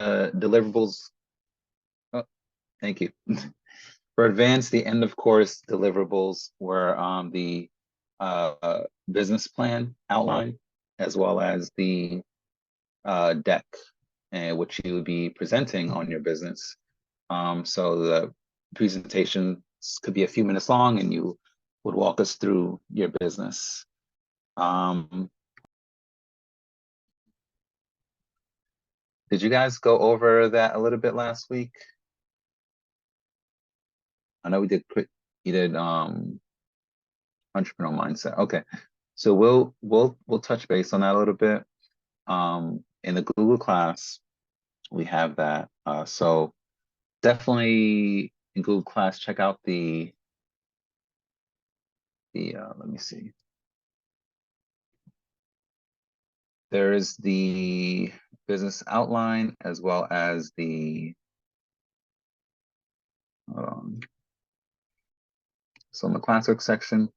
deliverables. Oh, thank you. For advanced, the end of course deliverables were the business plan outline, as well as the deck, which you would be presenting on your business. So the presentation could be a few minutes long, and you would walk us through your business. Did you guys go over that a little bit last week? I know we did you did entrepreneurial mindset. Okay. So we'll touch base on that a little bit. In the Google class, we have that. So definitely in Google class, check out the let me see. There is the business outline as well as the so in the classwork section,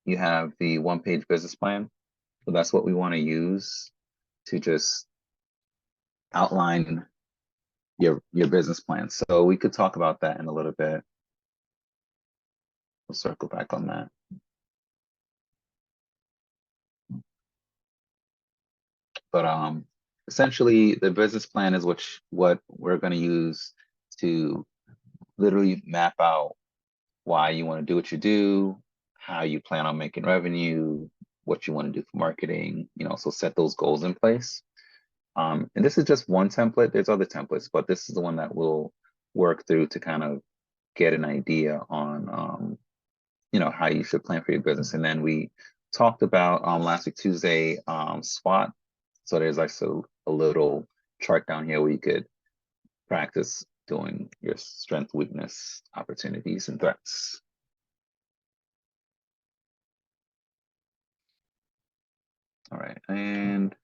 you have the one-page business plan. So that's what we want to use to just outline your business plan. So we could talk about that in a little bit. We'll circle back on that. But essentially the business plan is what we're going to use to literally map out why you want to do what you do, how you plan on making revenue, what you want to do for marketing, so set those goals in place. And this is just one template. There's other templates, but this is the one that we'll work through to kind of get an idea on, how you should plan for your business. And then we talked about last week, Tuesday, SWOT. So there's like a little chart down here where you could practice doing your strength, weakness, opportunities, and threats. All right, and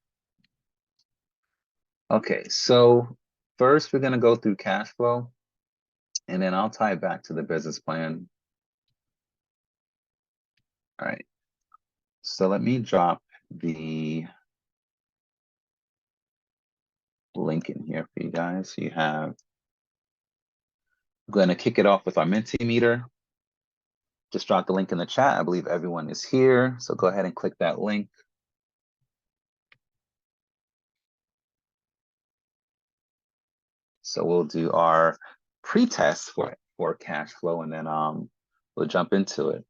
okay, so first we're going to go through cash flow, and then I'll tie it back to the business plan. All right, so let me drop the link in here for you guys. So you have, I'm going to kick it off with our Mentimeter. Just drop the link in the chat. I believe everyone is here, so go ahead and click that link. So we'll do our pre-test for cash flow, and then we'll jump into it.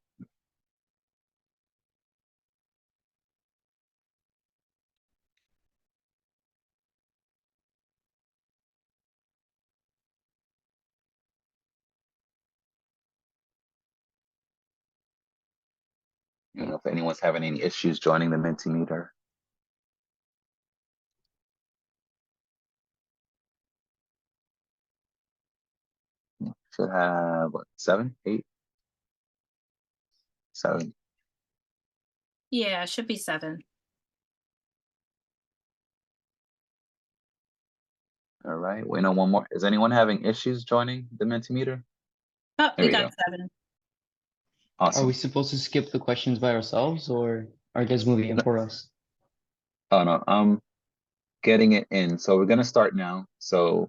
I don't know if anyone's having any issues joining the Mentimeter. Should have what, 7, 8, 7. Yeah, it should be 7. All right, wait on one more. Is anyone having issues joining the Mentimeter? Oh, There we got go. 7. Awesome. Are we supposed to skip the questions by ourselves, or are you guys moving in for us? Oh no, I'm getting it in. So we're gonna start now. So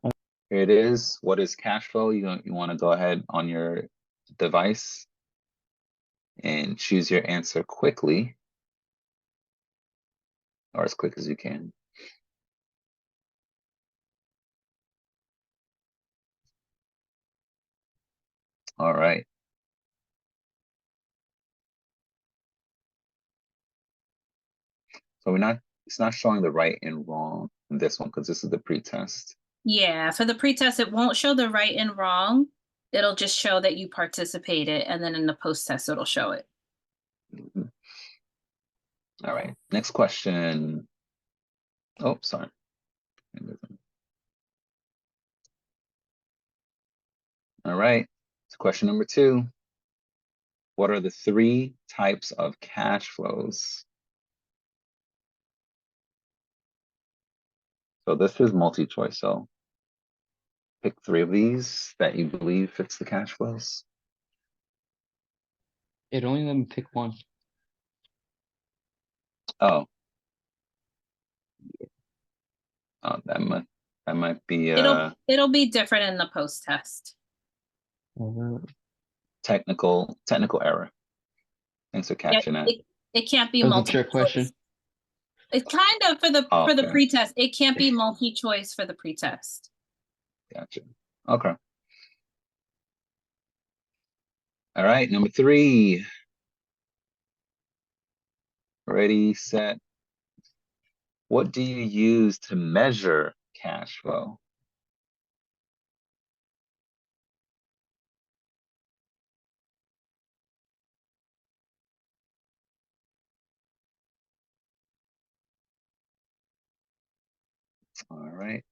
here it is. What is cash flow? You want to go ahead on your device and choose your answer quickly, or as quick as you can. All right. So it's not showing the right and wrong in this one because this is the pre-test. Yeah, for the pretest, it won't show the right and wrong. It'll just show that you participated, and then in the post-test, it'll show it. Mm-hmm. All right, next question. Oh, sorry. All right, so question number 2. What are the 3 types of cash flows? So this is multi-choice, so pick 3 of these that you believe fits the cash flows. It only let me pick one. Oh. Oh, that much. That might be It'll be different in the post test. technical error. Thanks for catching that. It can't be That was a multiple trick question. choice. It's kind of for the Okay. pretest. It can't be multi-choice for the pretest. Gotcha. Okay. All right, number 3. Ready, set. What do you use to measure cash flow? All right.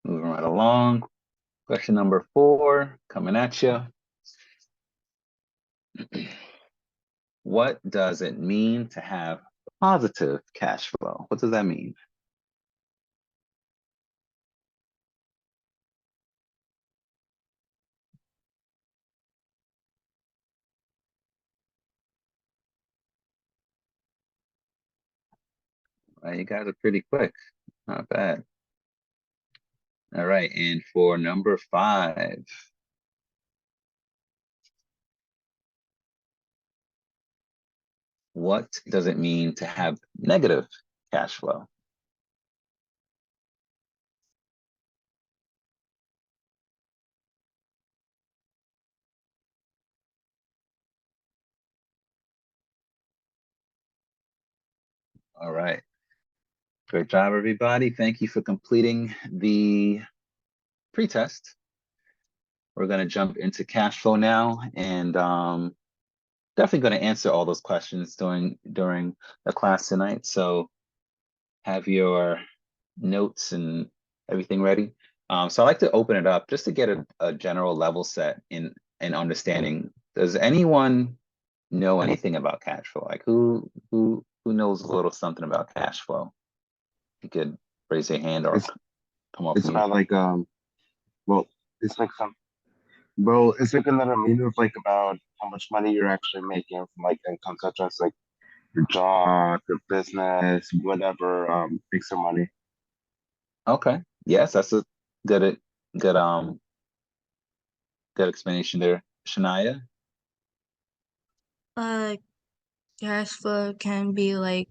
Moving right along. Question number 4 coming at you. What does it mean to have positive cash flow? What does that mean? You guys are pretty quick. Not bad. All right, and for number 5. What does it mean to have negative cash flow? All right. Great job, everybody. Thank you for completing the pretest. We're going to jump into cash flow now, and definitely going to answer all those questions during the class tonight. So have your notes and everything ready. So I like to open it up just to get a general level set in understanding. Does anyone know anything about cash flow? Like who knows a little something about cash flow? You could raise your hand or come up. It's about like well, it's like it's like another meaning of like about how much money you're actually making from like income, such as like your job, your business, whatever makes some money. Okay. Yes, that's a good good explanation there, Shania. Cash flow can be like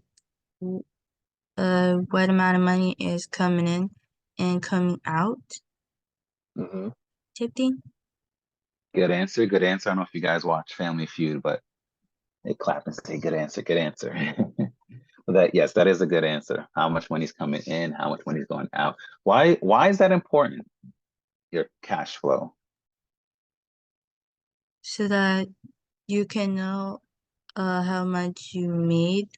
what amount of money is coming in and coming out type thing. Good answer. Good answer. I don't know if you guys watch Family Feud, but they clap and say good answer. Good answer. But yes, that is a good answer. How much money's coming in, how much money's going out. Why is that important? Your cash flow. So that you can know how much you made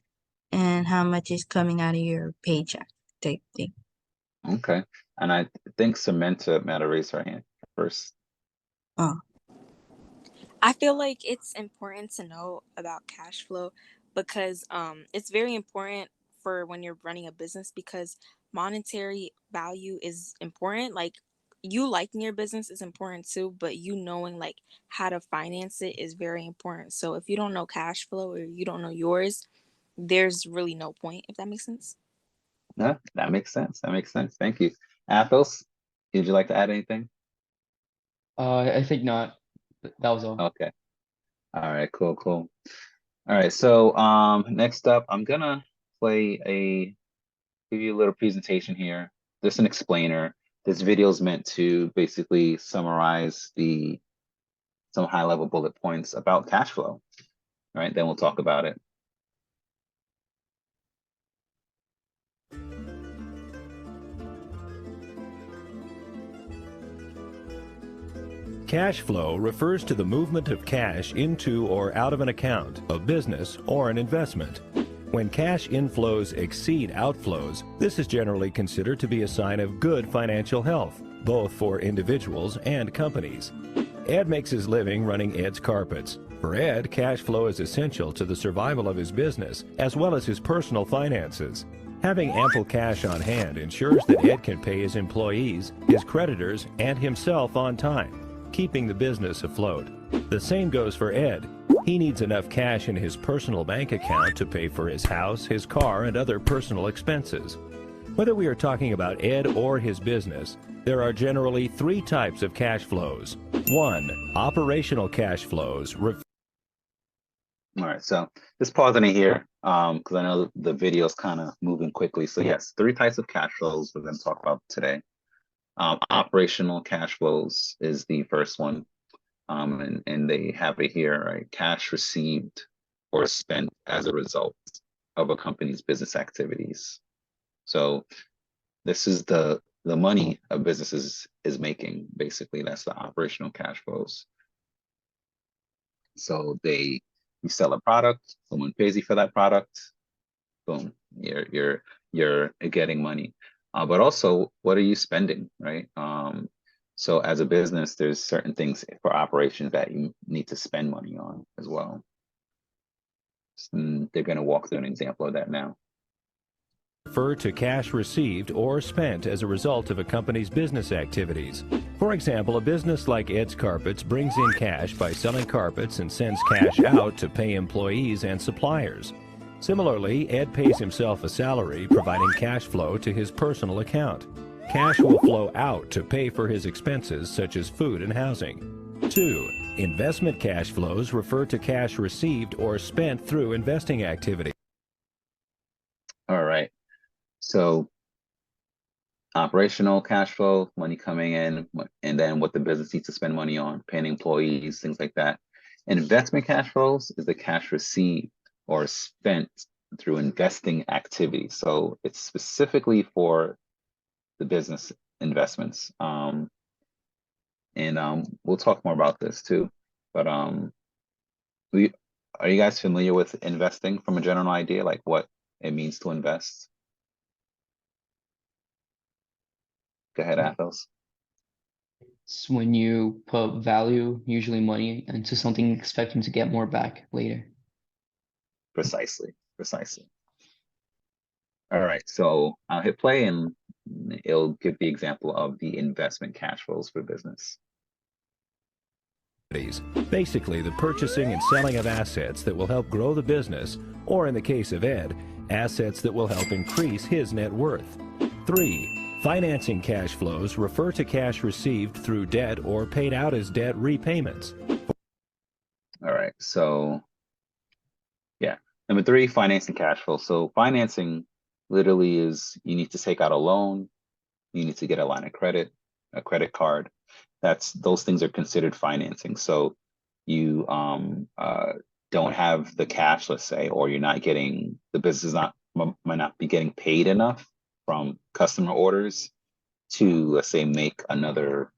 and how much is coming out of your paycheck type thing. Okay. And I think Samantha might have raised her hand first. Oh. I feel like it's important to know about cash flow because it's very important for when you're running a business because monetary value is important. Like you liking your business is important too, but you knowing like how to finance it is very important. So if you don't know cash flow or you don't know yours, there's really no point, if that makes sense. No, that makes sense. That makes sense. Thank you. Athos, would you like to add anything? I think not. That was all. Okay. All right, cool. All right, so next up, I'm gonna give you a little presentation here. Just an explainer. This video is meant to basically summarize some high-level bullet points about cash flow. All right, then we'll talk about it. Cash flow refers to the movement of cash into or out of an account, a business, or an investment. When cash inflows exceed outflows, this is generally considered to be a sign of good financial health, both for individuals and companies. Ed makes his living running Ed's Carpets. For Ed, cash flow is essential to the survival of his business as well as his personal finances. Having ample cash on hand ensures that Ed can pay his employees, his creditors, and himself on time, keeping the business afloat. The same goes for Ed. He needs enough cash in his personal bank account to pay for his house, his car, and other personal expenses. Whether we are talking about Ed or his business, there are generally three types of cash flows. One, operational cash flows. All right, so just pausing it here because I know the video is kind of moving quickly. So yes, three types of cash flows we're going to talk about today. Operational cash flows is the first one, and they have it here, right? Cash received or spent as a result of a company's business activities. So this is the money a business is making, basically. That's the operational cash flows. So you sell a product, someone pays you for that product, boom, you're getting money. But also, what are you spending, right? So as a business, there's certain things for operations that you need to spend money on as well. They're going to walk through an example of that now. Refer to cash received or spent as a result of a company's business activities. For example, a business like Ed's Carpets brings in cash by selling carpets and sends cash out to pay employees and suppliers. Similarly, Ed pays himself a salary, providing cash flow to his personal account. Cash will flow out to pay for his expenses such as food and housing. 2. Investment cash flows refer to cash received or spent through investing activity. All right. So operational cash flow, money coming in, and then what the business needs to spend money on, paying employees, things like that. And investment cash flows is the cash received or spent through investing activity. So it's specifically for the business investments. We'll talk more about this too. But are you guys familiar with investing from a general idea, like what it means to invest? Go ahead, Athos. It's when you put value, usually money, into something expecting to get more back later. Precisely. All right, so I'll hit play and it'll give the example of the investment cash flows for business. Basically, the purchasing and selling of assets that will help grow the business, or in the case of Ed, assets that will help increase his net worth. 3. Financing cash flows refer to cash received through debt or paid out as debt repayments. All right, so yeah. Number 3, financing cash flow. So financing literally is you need to take out a loan, you need to get a line of credit, a credit card. Those things are considered financing. So you don't have the cash, let's say, or you're not getting, the business might not be getting paid enough from customer orders to, let's say, make another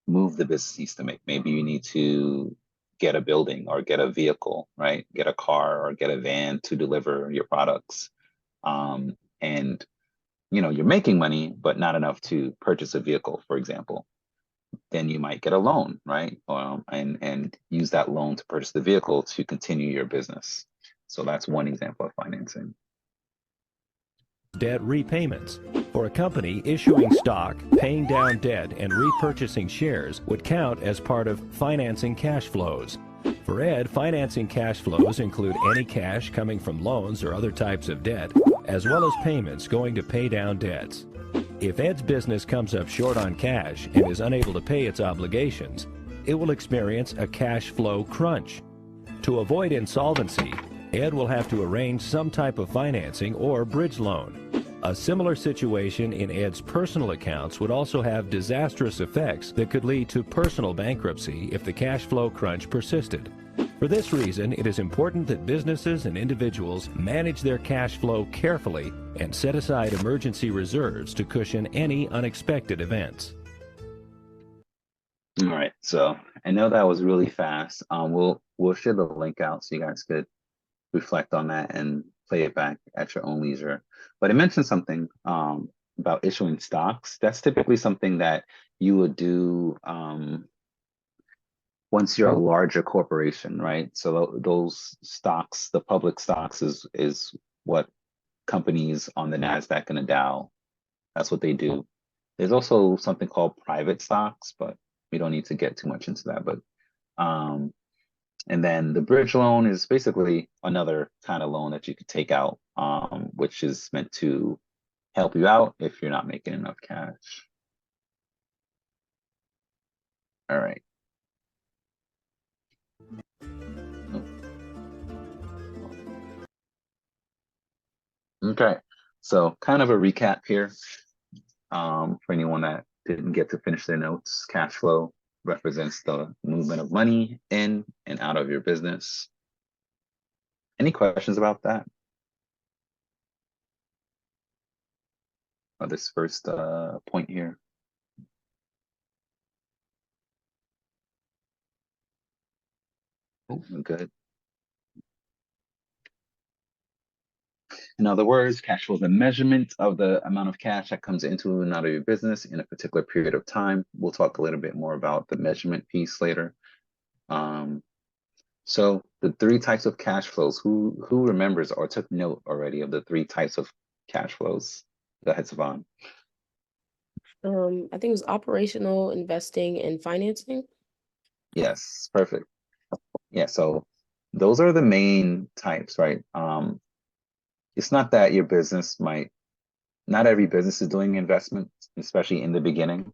move the business needs to make. Maybe you need to get a building or get a vehicle, right? Get a car or get a van to deliver your products. And you're making money, but not enough to purchase a vehicle, for example. Then you might get a loan, right? And use that loan to purchase the vehicle to continue your business. So that's one example of financing. Debt repayments. For a company, issuing stock, paying down debt, and repurchasing shares would count as part of financing cash flows. For Ed, financing cash flows include any cash coming from loans or other types of debt, as well as payments going to pay down debts. If Ed's business comes up short on cash and is unable to pay its obligations, it will experience a cash flow crunch. To avoid insolvency, Ed will have to arrange some type of financing or bridge loan. A similar situation in Ed's personal accounts would also have disastrous effects that could lead to personal bankruptcy if the cash flow crunch persisted. For this reason, it is important that businesses and individuals manage their cash flow carefully and set aside emergency reserves to cushion any unexpected events. All right, so I know that was really fast. We'll share the link out so you guys could reflect on that and play it back at your own leisure. But it mentioned something about issuing stocks. That's typically something that you would do once you're a larger corporation, right? So those stocks, the public stocks, is what companies on the NASDAQ and the Dow, that's what they do. There's also something called private stocks, but we don't need to get too much into that. But And then the bridge loan is basically another kind of loan that you could take out, which is meant to help you out if you're not making enough cash. All right. Okay, so kind of a recap here. For anyone that didn't get to finish their notes, cash flow represents the movement of money in and out of your business. Any questions about that? This first point here. Oh, good. In other words, cash flow is a measurement of the amount of cash that comes into and out of your business in a particular period of time. We'll talk a little bit more about the measurement piece later. So the three types of cash flows, who remembers or took note already of the three types of cash flows? Go ahead, Savon. I think it was operational, investing, and financing. Yes, perfect. Yeah, so those are the main types, right? It's not that your business not every business is doing investments, especially in the beginning.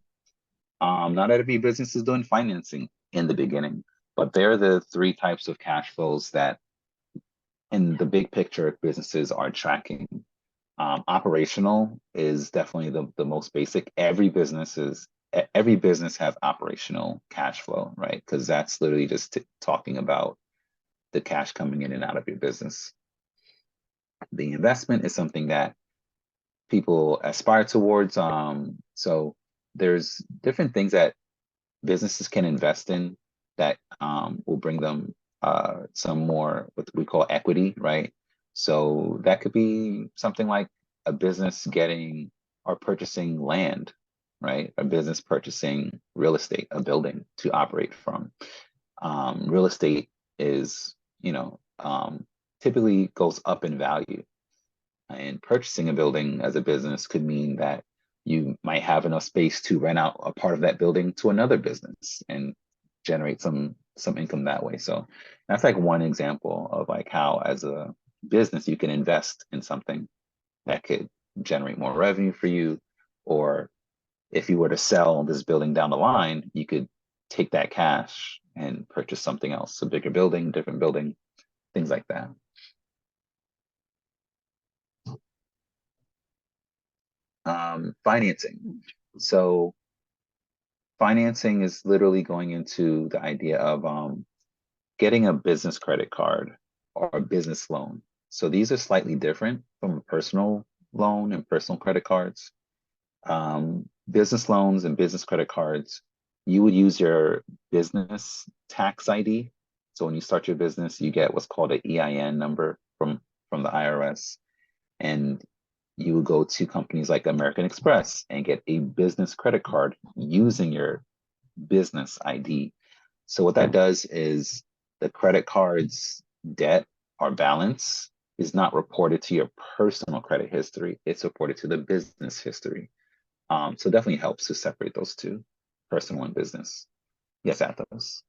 Not every business is doing financing in the beginning, but they're the three types of cash flows that in the big picture businesses are tracking. Operational is definitely the most basic. Every business has operational cash flow, right? Because that's literally just talking about the cash coming in and out of your business. The investment is something that people aspire towards. So there's different things that businesses can invest in that will bring them some more what we call equity, right? So that could be something like a business getting or purchasing land, right? A business purchasing real estate, a building to operate from. Real estate is, typically goes up in value. And purchasing a building as a business could mean that you might have enough space to rent out a part of that building to another business and generate some income that way. So that's like one example of like how as a business you can invest in something that could generate more revenue for you. Or if you were to sell this building down the line, you could take that cash and purchase something else, a bigger building, different building, things like that. Financing. So financing is literally going into the idea of getting a business credit card or a business loan. So these are slightly different from a personal loan and personal credit cards. Business loans and business credit cards, you would use your business tax ID. So when you start your business, you get what's called an EIN number from the IRS. And you would go to companies like American Express and get a business credit card using your business ID. So what that does is the credit card's debt or balance is not reported to your personal credit history. It's reported to the business history. So definitely helps to separate those two, personal and business. Yes, Athos.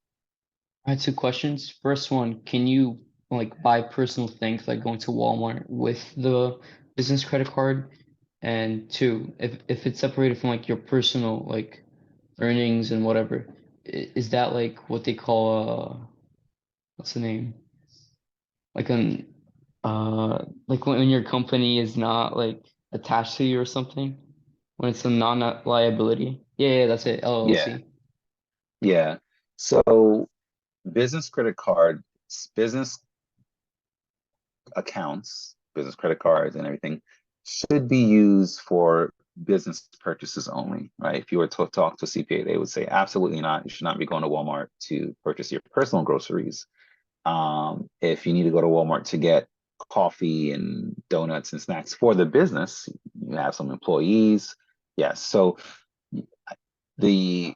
I had two questions. First one, can you like buy personal things like going to Walmart with the business credit card? And two, if it's separated from like your personal like earnings and whatever, is that like what they call what's the name? Like an like when your company is not like attached to you or something? When it's a non-liability? Yeah, that's it. Yeah, LLC. yeah. So business credit card, business accounts, business credit cards and everything should be used for business purchases only, right? If you were to talk to a CPA, they would say, absolutely not. You should not be going to Walmart to purchase your personal groceries. If you need to go to Walmart to get coffee and donuts and snacks for the business, you have some employees. Yes. So the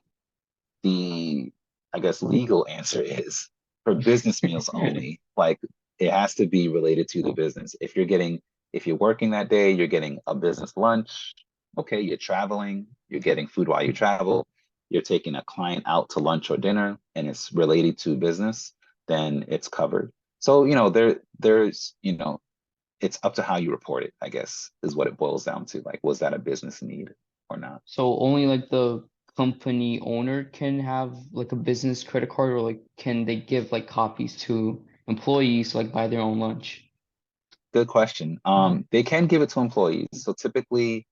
the I guess legal answer is for business meals only. Like it has to be related to the business. If you're working that day, you're getting a business lunch. Okay, you're traveling, you're getting food while you travel, you're taking a client out to lunch or dinner, and it's related to business. then it's covered. So, there's, it's up to how you report it, I guess, is what it boils down to. Like, was that a business need or not? So only like the company owner can have like a business credit card, or like can they give like copies to employees like buy their own lunch? Good question. They can give it to employees. So typically,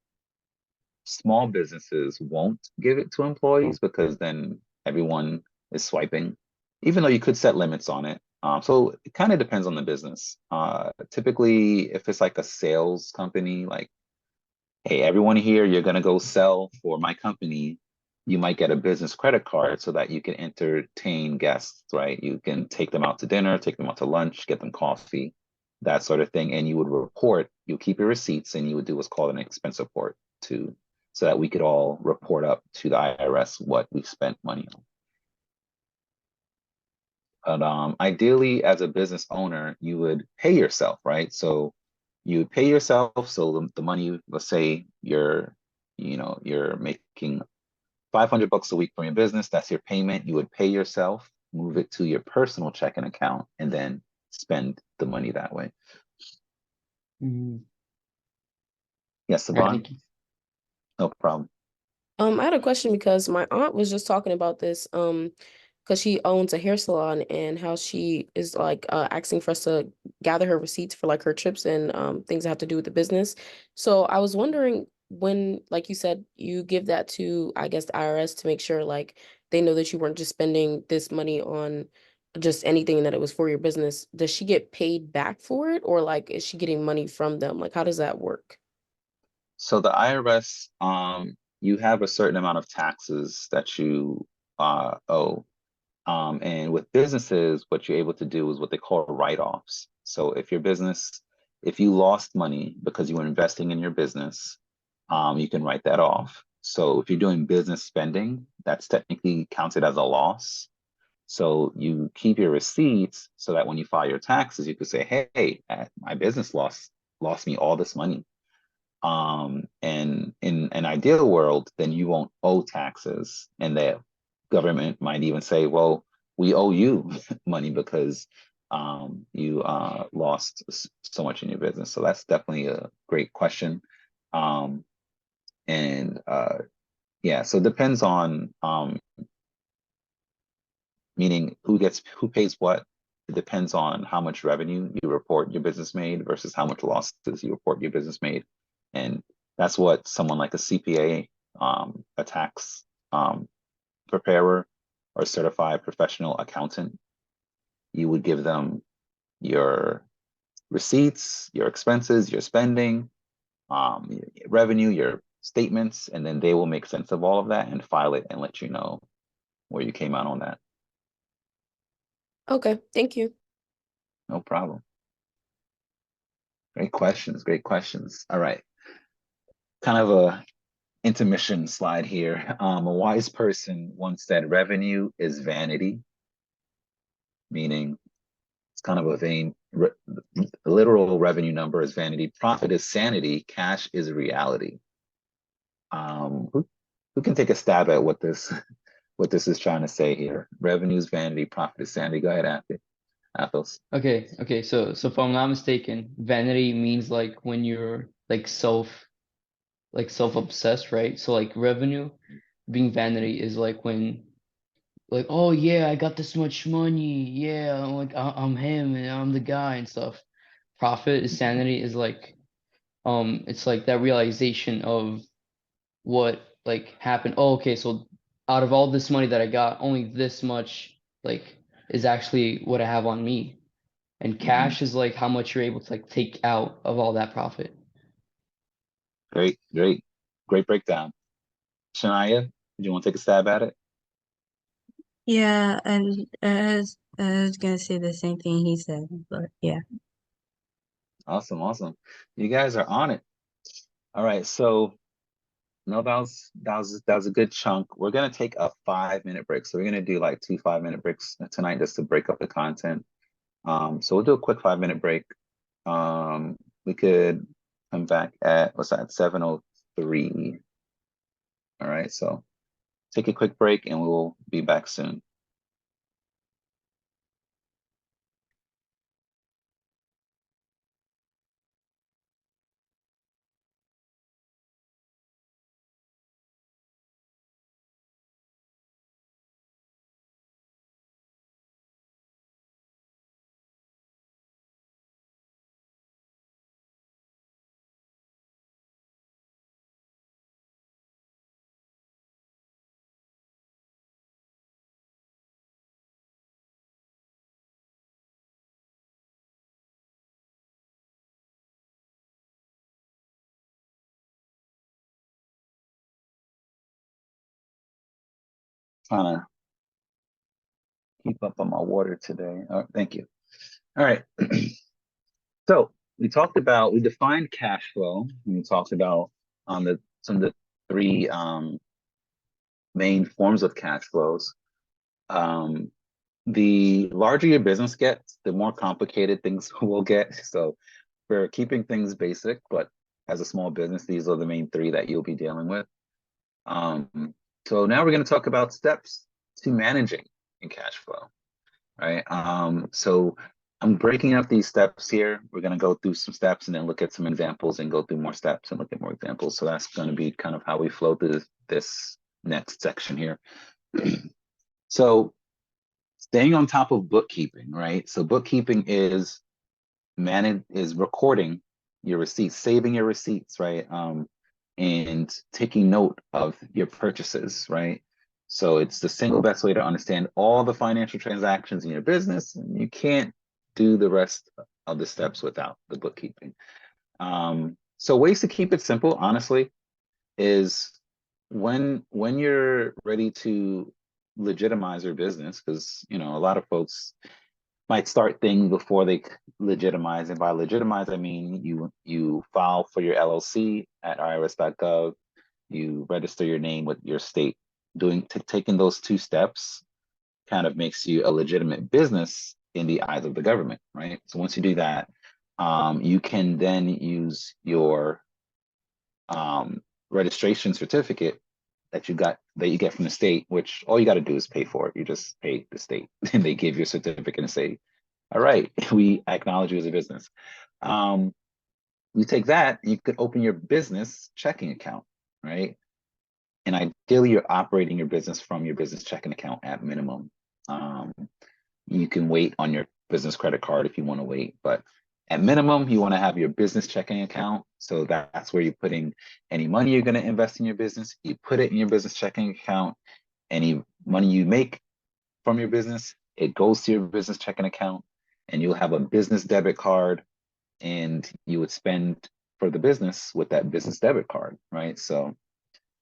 small businesses won't give it to employees because then everyone is swiping, even though you could set limits on it. So it kind of depends on the business. Typically, if it's like a sales company, like, hey, everyone here, you're going to go sell for my company, you might get a business credit card so that you can entertain guests, right? You can take them out to dinner, take them out to lunch, get them coffee, that sort of thing. And you would report, you keep your receipts, and you would do what's called an expense report to, so that we could all report up to the IRS what we spent money on. But ideally, as a business owner, you would pay yourself, right? So you would pay yourself. So the money, let's say you're making 500 bucks a week from your business. That's your payment. You would pay yourself, move it to your personal checking account, and then spend the money that way. Mm. Yes, All right, Savon? thank you. No problem. I had a question because my aunt was just talking about this, because she owns a hair salon and how she is like asking for us to gather her receipts for like her trips and things that have to do with the business. So I was wondering when, like you said, you give that to, I guess, the IRS to make sure like they know that you weren't just spending this money on just anything and that it was for your business. Does she get paid back for it, or like is she getting money from them? Like how does that work? So the IRS, you have a certain amount of taxes that you owe. And with businesses, what you're able to do is what they call write-offs. So if you lost money because you were investing in your business, you can write that off. So if you're doing business spending, that's technically counted as a loss. So you keep your receipts so that when you file your taxes, you could say, hey, my business lost me all this money. And in an ideal world, then you won't owe taxes, and the government might even say, well, we owe you money because you lost so much in your business. So that's definitely a great question. Um, and yeah, so it depends on meaning who pays what. It depends on how much revenue you report your business made versus how much losses you report your business made. And that's what someone like a CPA, a tax preparer, or certified professional accountant, you would give them your receipts, your expenses, your spending, your revenue, your statements, and then they will make sense of all of that and file it and let you know where you came out on that. Okay, thank you. No problem. Great questions. Great questions. All right. Kind of a intermission slide here. A wise person once said revenue is vanity, meaning it's kind of a literal revenue number is vanity. Profit is sanity. Cash is reality. Who can take a stab at what this is trying to say here? Revenue is vanity. Profit is sanity. Go ahead, Athos. Okay, so if I'm not mistaken, vanity means like when you're like self-obsessed, right? So like revenue being vanity is like when like, oh yeah, I got this much money, yeah, I'm him and I'm the guy and stuff. Profit is sanity is like it's like that realization of what like happened. Oh, okay, so out of all this money that I got, only this much like is actually what I have on me. And cash is like how much you're able to like take out of all that profit. Great breakdown. Shania, do you want to take a stab at it? Yeah, and I was gonna say the same thing he said, but yeah. Awesome. You guys are on it. All right, so no, that was a good chunk. We're gonna take a 5-minute break. So we're gonna do like 2 5-minute breaks tonight just to break up the content. So we'll do a quick 5-minute break. We could come back at 7:03. All right, so take a quick break and we will be back soon. trying to keep up on my water today. Thank you. All right. So we defined cash flow. And we talked about some of the three main forms of cash flows. The larger your business gets, the more complicated things will get. So we're keeping things basic, but as a small business, these are the main three that you'll be dealing with. So now we're going to talk about steps to managing in cash flow, right? So I'm breaking up these steps here. We're going to go through some steps and then look at some examples and go through more steps and look at more examples. So that's going to be kind of how we flow through this next section here. So staying on top of bookkeeping, right? So bookkeeping is recording your receipts, saving your receipts, right? And taking note of your purchases, right? So it's the single best way to understand all the financial transactions in your business, and you can't do the rest of the steps without the bookkeeping. So ways to keep it simple, honestly, is when you're ready to legitimize your business, because a lot of folks might start things before they legitimize. And by legitimize, I mean you file for your LLC at irs.gov, you register your name with your state. Taking those two steps kind of makes you a legitimate business in the eyes of the government, right? So once you do that, you can then use your registration certificate that you get from the state, which all you got to do is pay for it. You just pay the state and they give you a certificate and say, all right, we acknowledge you as a business. You take that, you could open your business checking account, right? And ideally, you're operating your business from your business checking account at minimum. You can wait on your business credit card if you want to wait, but at minimum, you want to have your business checking account. So that's where you're putting any money you're going to invest in your business. You put it in your business checking account. Any money you make from your business, it goes to your business checking account, and you'll have a business debit card, and you would spend for the business with that business debit card, right? So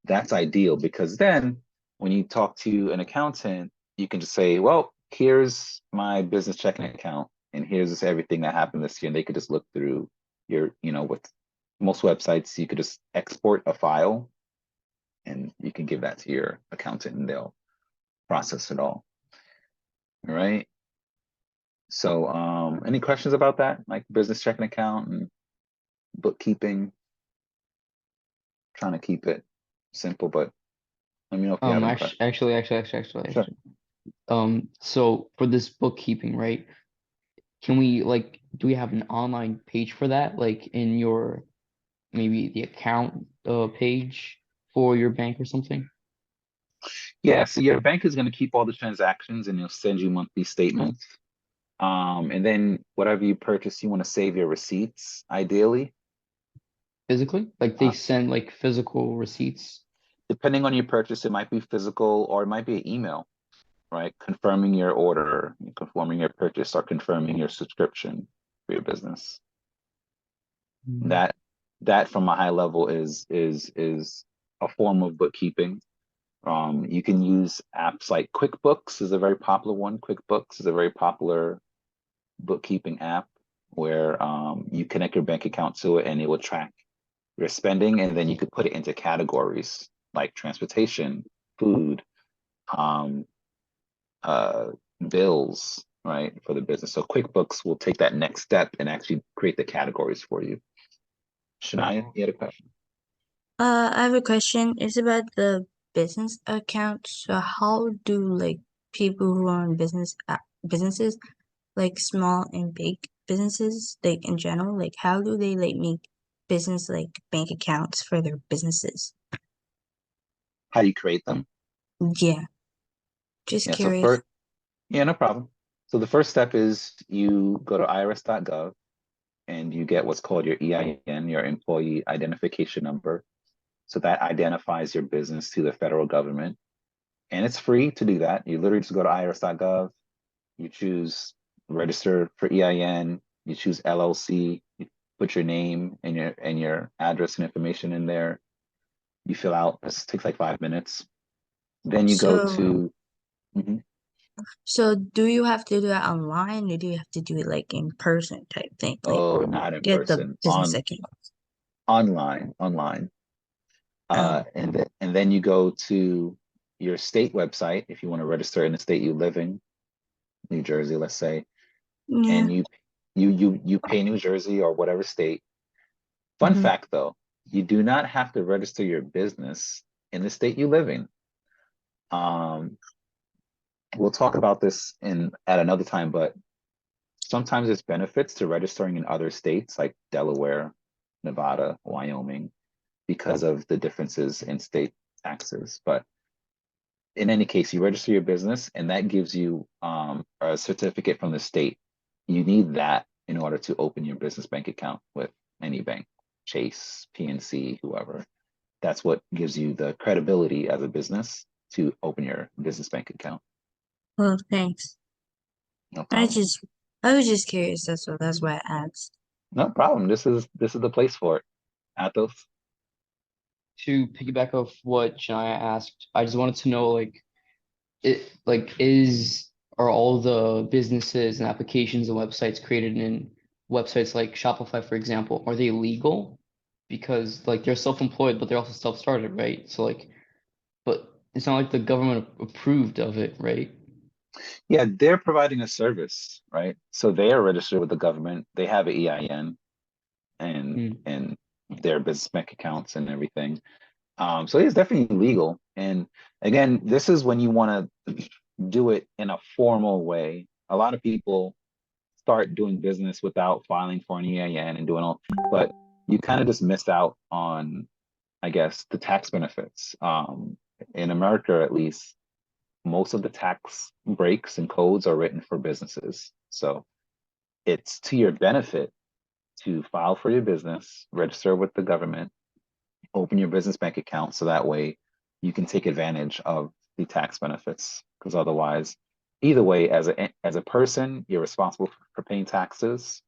that's ideal, because then when you talk to an accountant, you can just say, well, here's my business checking account, and here's just everything that happened this year. And they could just look through your, with most websites, you could just export a file and you can give that to your accountant and they'll process it all. All right. So any questions about that? Like business checking account and bookkeeping? Trying to keep it simple, but let me know if you have any questions. Actually. So for this bookkeeping, right? Can we do we have an online page for that? Like in your, maybe the account page for your bank or something? Yeah, so your bank is going to keep all the transactions and they'll send you monthly statements. And then whatever you purchase, you want to save your receipts, ideally. Physically? Like they send physical receipts? Depending on your purchase, it might be physical or it might be an email, right? Confirming your order, confirming your purchase, or confirming your subscription for your business. That from a high level is a form of bookkeeping. You can use apps like QuickBooks is a very popular one. QuickBooks is a very popular bookkeeping app where you connect your bank account to it and it will track your spending, and then you could put it into categories like transportation, food, bills, right, for the business. So QuickBooks will take that next step and actually create the categories for you. Shania, you had a question? I have a question. It's about the business account. So how do people who run businesses, like small and big businesses, in general, how do they make business bank accounts for their businesses? How do you create them? Yeah. Just Yeah, curious. so first, yeah, no problem. So the first step is you go to irs.gov and you get what's called your EIN, your employee identification number. So that identifies your business to the federal government. And it's free to do that. You literally just go to irs.gov, you choose register for EIN, you choose LLC, you put your name and your address and information in there. You fill out, this takes like 5 minutes. Then you go to Mhm. So do you have to do that online or do you have to do it like in person type thing? Like Oh, not in get the person, business account. online. Oh, And then you go to your state website if you want to register in the state you live in, New Jersey, let's say, yeah. and you pay New Jersey or whatever state. Fun Mm-hmm. fact though, you do not have to register your business in the state you live in. Um, we'll talk about this in at another time, but sometimes there's benefits to registering in other states like Delaware, Nevada, Wyoming, because of the differences in state taxes. But in any case, you register your business and that gives you a certificate from the state. You need that in order to open your business bank account with any bank, Chase, PNC, whoever. That's what gives you the credibility as a business to open your business bank account. Well, thanks. No I problem. just I was just curious, that's why I asked. No problem. This is the place for it. Athos. To piggyback off what Janaya asked, I just wanted to know like are all the businesses and applications and websites created in websites like Shopify, for example, are they legal? Because like they're self-employed, but they're also self-started, right? So like, but it's not like the government approved of it, right? Yeah, they're providing a service, right? So they are registered with the government. They have an EIN and Hmm. and their business bank accounts and everything. So it's definitely legal. And again, this is when you want to do it in a formal way. A lot of people start doing business without filing for an EIN and doing all, but you kind of just miss out on, I guess, the tax benefits. In America, at least, most of the tax breaks and codes are written for businesses. So it's to your benefit to file for your business, register with the government, open your business bank account so that way you can take advantage of the tax benefits. Because otherwise, either way, as a person, you're responsible for paying taxes.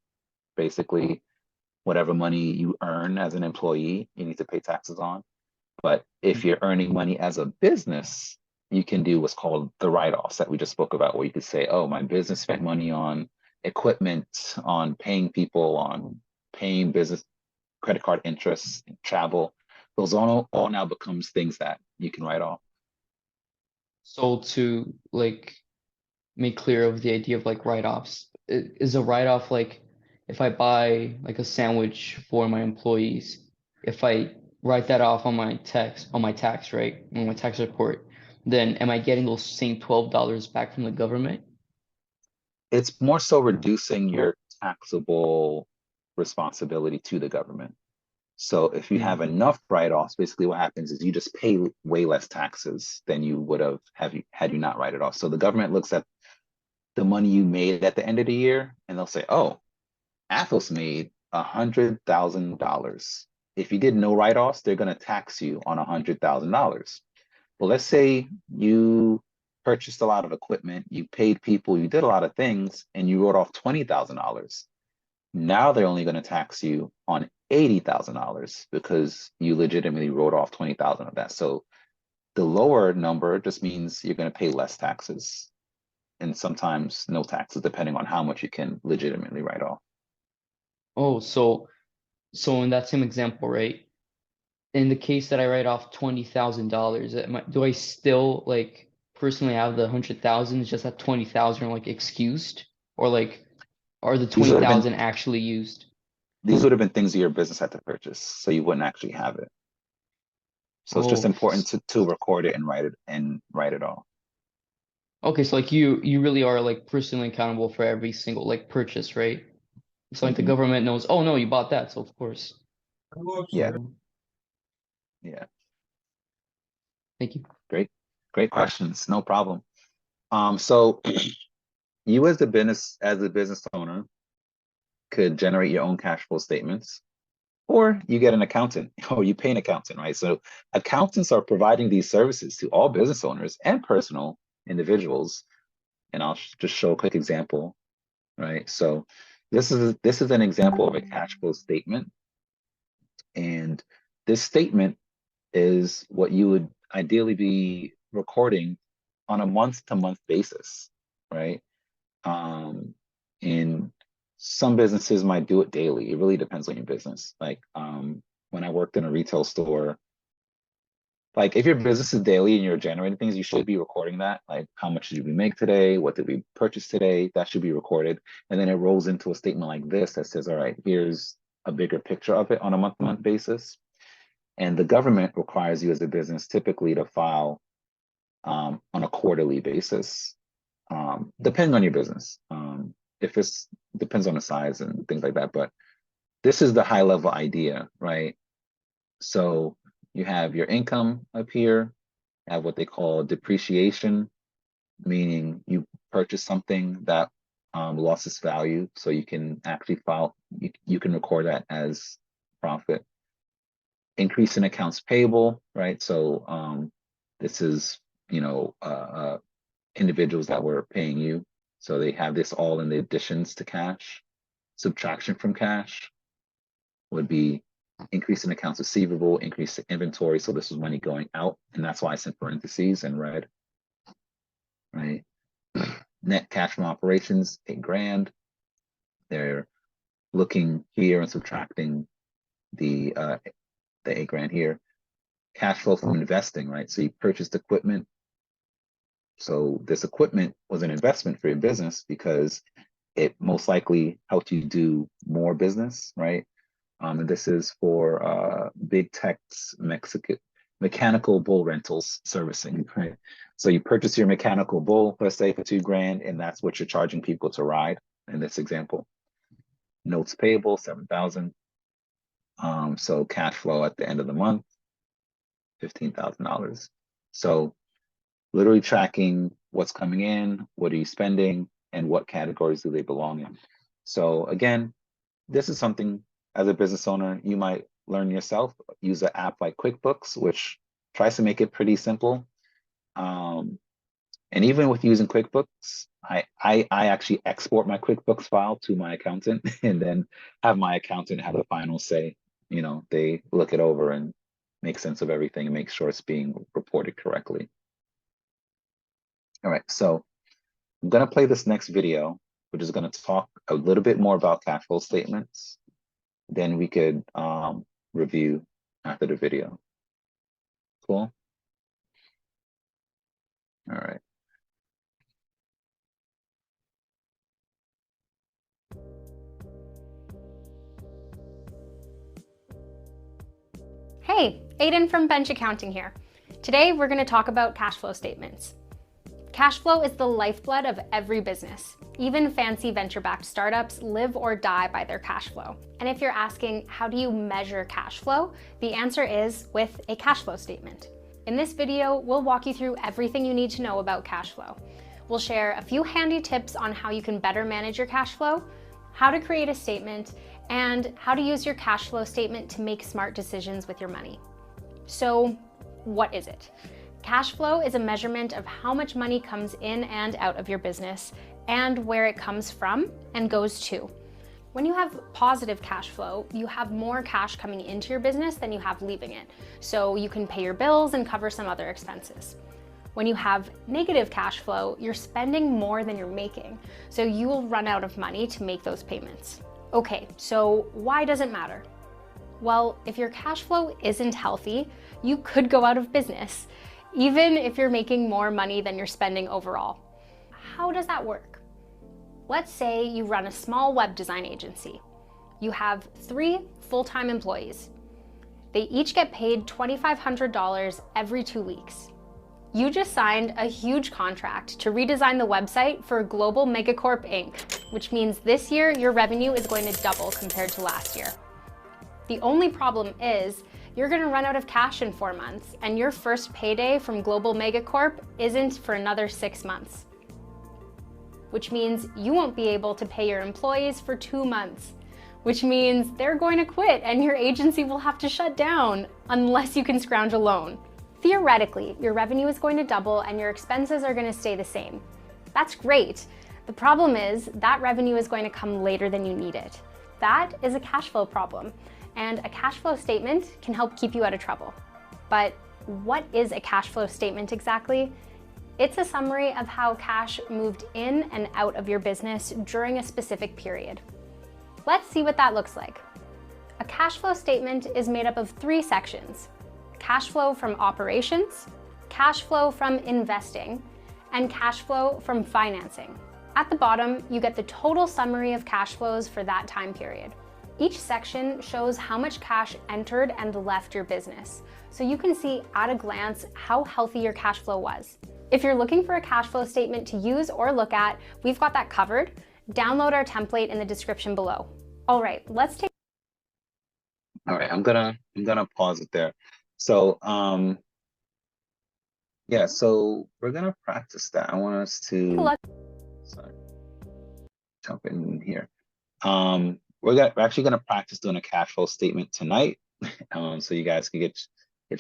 Basically, whatever money you earn as an employee, you need to pay taxes on. But if you're earning money as a business, you can do what's called the write-offs that we just spoke about, where you could say, oh, my business spent money on equipment, on paying people, on paying business credit card interest, travel. Those all now becomes things that you can write off. So to like make clear of the idea of like write-offs, is a write-off like if I buy like a sandwich for my employees, if I write that off on my tax, right, on my tax report, then am I getting those same $12 back from the government? It's more so reducing your taxable responsibility to the government. So if you have enough write-offs, basically what happens is you just pay way less taxes than you would have had you not write it off. So the government looks at the money you made at the end of the year and they'll say, oh, Athos made $100,000. If you did no write-offs, they're going to tax you on $100,000. Well, let's say you purchased a lot of equipment, you paid people, you did a lot of things, and you wrote off $20,000. Now they're only going to tax you on $80,000 because you legitimately wrote off 20,000 of that. So the lower number just means you're going to pay less taxes and sometimes no taxes, depending on how much you can legitimately write off. Oh, so in that same example, right? In the case that I write off $20,000, do I still like personally have the 100,000? It's just that 20,000 like excused, or like are the These would have been 20,000 actually used? these would have been things that your business had to purchase, so you wouldn't actually have it. So it's just Oh, important to record it and write it off. okay. So like you really are like personally accountable for every single like purchase, right? So like the Mhm. government knows, oh no, you bought that, so of course. Yeah, Oh, yeah. thank you. Great questions. No problem. So you as a business owner could generate your own cash flow statements, or you get an accountant, or you pay an accountant, right? So accountants are providing these services to all business owners and personal individuals. And I'll just show a quick example, right? So this is an example of a cash flow statement, and this statement is what you would ideally be recording on a month-to-month basis, right? And some businesses might do it daily. It really depends on your business. Like when I worked in a retail store, like if your business is daily and you're generating things, you should be recording that. Like how much did we make today? What did we purchase today? That should be recorded. And then it rolls into a statement like this that says, all right, here's a bigger picture of it on a month-to-month basis. And the government requires you as a business typically to file on a quarterly basis, depending on your business. If it's depends on the size and things like that, but this is the high level idea, right? So you have your income up here, have what they call depreciation, meaning you purchase something that lost its value, so you can actually file, you can record that as profit. Increase in accounts payable, right? So this is, you know, individuals that were paying you. So they have this all in the additions to cash. Subtraction from cash would be increase in accounts receivable, increase in inventory. So this is money going out, and that's why it's in parentheses in red, right? Net cash from operations, $8,000. They're looking here and subtracting the $8,000 here. Cash flow from investing, right? So you purchased equipment. So this equipment was an investment for your business because it most likely helped you do more business, right? And this is for Big Tech's mechanical bull rentals servicing, right? So you purchase your mechanical bull, let's say for $2,000, and that's what you're charging people to ride in this example. Notes payable, $7,000. So cash flow at the end of the month, $15,000. So literally tracking what's coming in, what are you spending, and what categories do they belong in. So again, this is something as a business owner, you might learn yourself. Use an app like QuickBooks, which tries to make it pretty simple. And even with using QuickBooks, I actually export my QuickBooks file to my accountant and then have my accountant have the final say. You know, they look it over and make sense of everything and make sure it's being reported correctly. All right, so I'm gonna play this next video, which is gonna talk a little bit more about cash flow statements. Then we could review after the video. Cool? All right. Hey, Aiden from Bench Accounting here. Today we're going to talk about cash flow statements. Cash flow is the lifeblood of every business. Even fancy venture-backed startups live or die by their cash flow. And if you're asking, how do you measure cash flow? The answer is with a cash flow statement. In this video, we'll walk you through everything you need to know about cash flow. We'll share a few handy tips on how you can better manage your cash flow, how to create a statement, and how to use your cash flow statement to make smart decisions with your money. So, what is it? Cash flow is a measurement of how much money comes in and out of your business and where it comes from and goes to. When you have positive cash flow, you have more cash coming into your business than you have leaving it, so you can pay your bills and cover some other expenses. When you have negative cash flow, you're spending more than you're making, so you will run out of money to make those payments. Okay, so why does it matter? Well, if your cash flow isn't healthy, you could go out of business, even if you're making more money than you're spending overall. How does that work? Let's say you run a small web design agency. You have 3 full-time employees. They each get paid $2,500 every 2 weeks. You just signed a huge contract to redesign the website for Global Megacorp Inc., which means this year your revenue is going to double compared to last year. The only problem is you're going to run out of cash in 4 months, and your first payday from Global Megacorp isn't for another 6 months, which means you won't be able to pay your employees for 2 months, which means they're going to quit and your agency will have to shut down unless you can scrounge a loan. Theoretically, your revenue is going to double and your expenses are going to stay the same. That's great. The problem is that revenue is going to come later than you need it. That is a cash flow problem, and a cash flow statement can help keep you out of trouble. But what is a cash flow statement exactly? It's a summary of how cash moved in and out of your business during a specific period. Let's see what that looks like. A cash flow statement is made up of 3 sections: cash flow from operations, cash flow from investing, and cash flow from financing. At the bottom, you get the total summary of cash flows for that time period. Each section shows how much cash entered and left your business, so you can see at a glance how healthy your cash flow was. If you're looking for a cash flow statement to use or look at, we've got that covered. Download our template in the description below. All right, let's take. All right, I'm gonna pause it there. So yeah, so we're gonna practice that. I want us to jump in here. We're actually gonna practice doing a cash flow statement tonight. So you guys can get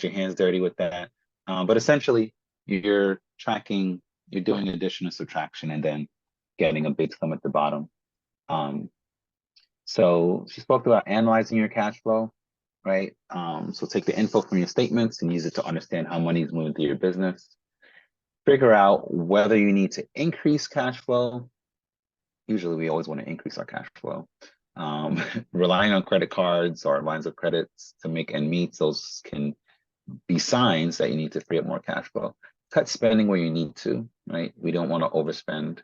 your hands dirty with that. But essentially you're tracking, you're doing addition and subtraction and then getting a big sum at the bottom. So she spoke about analyzing your cash flow, right? So take the info from your statements and use it to understand how money is moving through your business. Figure out whether you need to increase cash flow. Usually we always want to increase our cash flow. Relying on credit cards or lines of credits to make end meet, those can be signs that you need to free up more cash flow. Cut spending where you need to, right? We don't want to overspend.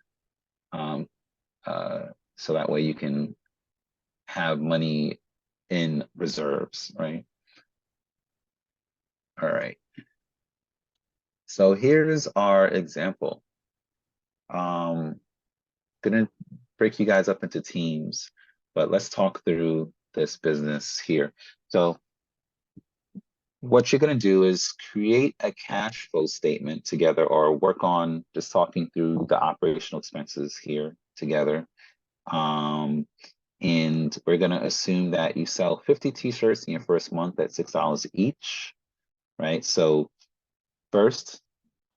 So that way you can have money in reserves, right? All right. So here's our example. Didn't break you guys up into teams, but let's talk through this business here. So what you're going to do is create a cash flow statement together, or work on just talking through the operational expenses here together. And we're going to assume that you sell 50 t-shirts in your first month at $6 each, right? So first,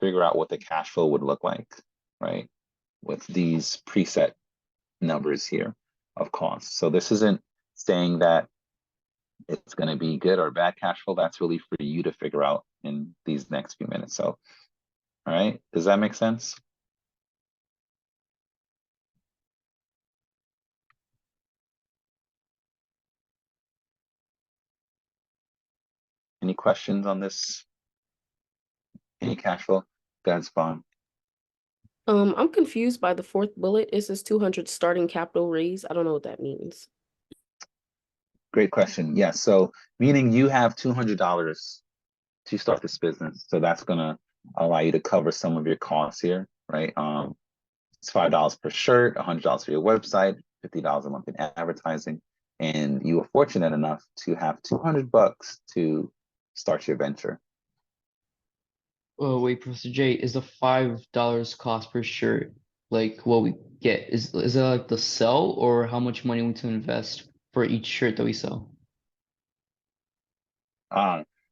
figure out what the cash flow would look like, right? With these preset numbers here of costs. So this isn't saying that it's going to be good or bad cash flow. That's really for you to figure out in these next few minutes. So, all right, does that make sense? Any questions on this? Any cash flow? That's fine. I'm confused by the 4th bullet. It says 200 starting capital raise. I don't know what that means. Great question. Yes. So meaning you have $200 to start this business. So that's gonna allow you to cover some of your costs here, right? It's $5 per shirt, $100 for your website, $50 a month in advertising, and you were fortunate enough to have $200 to start your venture. Oh, wait, Professor J, is the $5 cost per shirt like what we get? Is it like the sell, or how much money we need to invest for each shirt that we sell?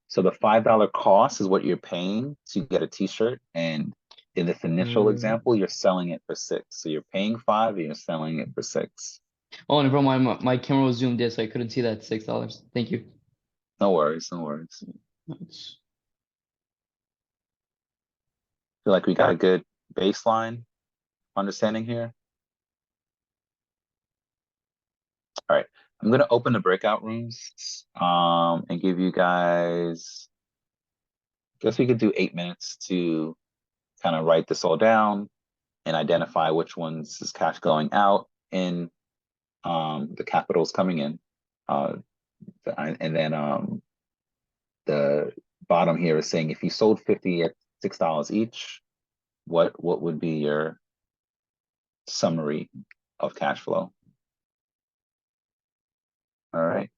So the $5 cost is what you're paying to get a t-shirt, and in this initial example, you're selling it for $6. So you're paying $5 and you're selling it for $6. Oh, never mind. My camera was zoomed in, so I couldn't see that $6. Thank you. No worries, no worries. Nice. Feel like we got a good baseline understanding here. All right, I'm gonna open the breakout rooms and give you guys, guess we could do 8 minutes to kind of write this all down and identify which ones is cash going out and the capital's coming in. And then the bottom here is saying if you sold 50 at $6 each, what would be your summary of cash flow? All right.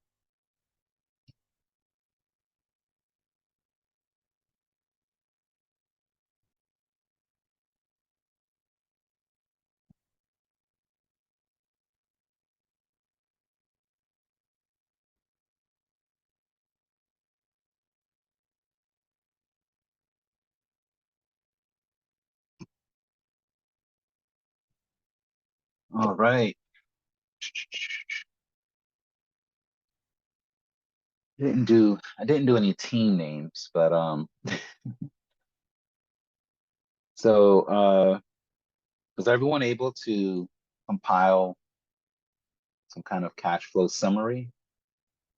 All right. I didn't do any team names, but So, was everyone able to compile some kind of cash flow summary?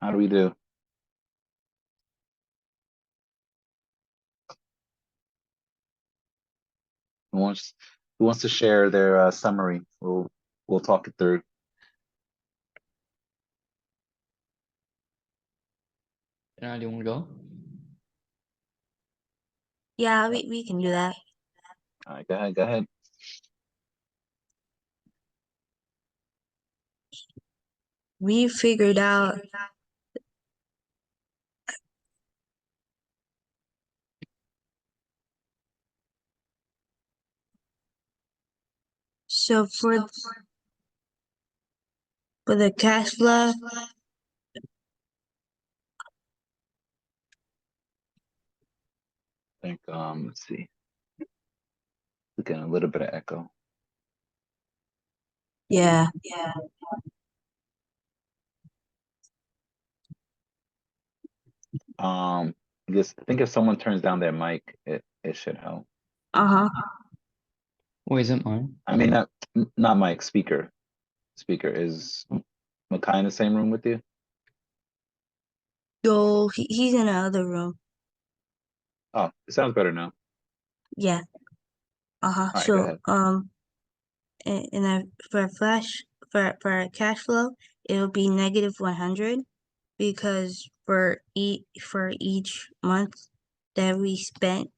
How do we do? Who wants to share their summary? We'll talk it through. And do you want to go? Yeah, we can do that. All right, go ahead, go ahead. We figured out so for the cash flow, I think let's see. We get a little bit of echo. yeah. I think if someone turns down their mic, it should help. Uh-huh. Wait, is it mine? I mean, not mic, speaker. Speaker is Makai in the same room with you? So he's in the other room. Oh, it sounds better now. Yeah. Uh-huh. All right, go So ahead. for our cash flow, it'll be negative 100 because for each month that we spent,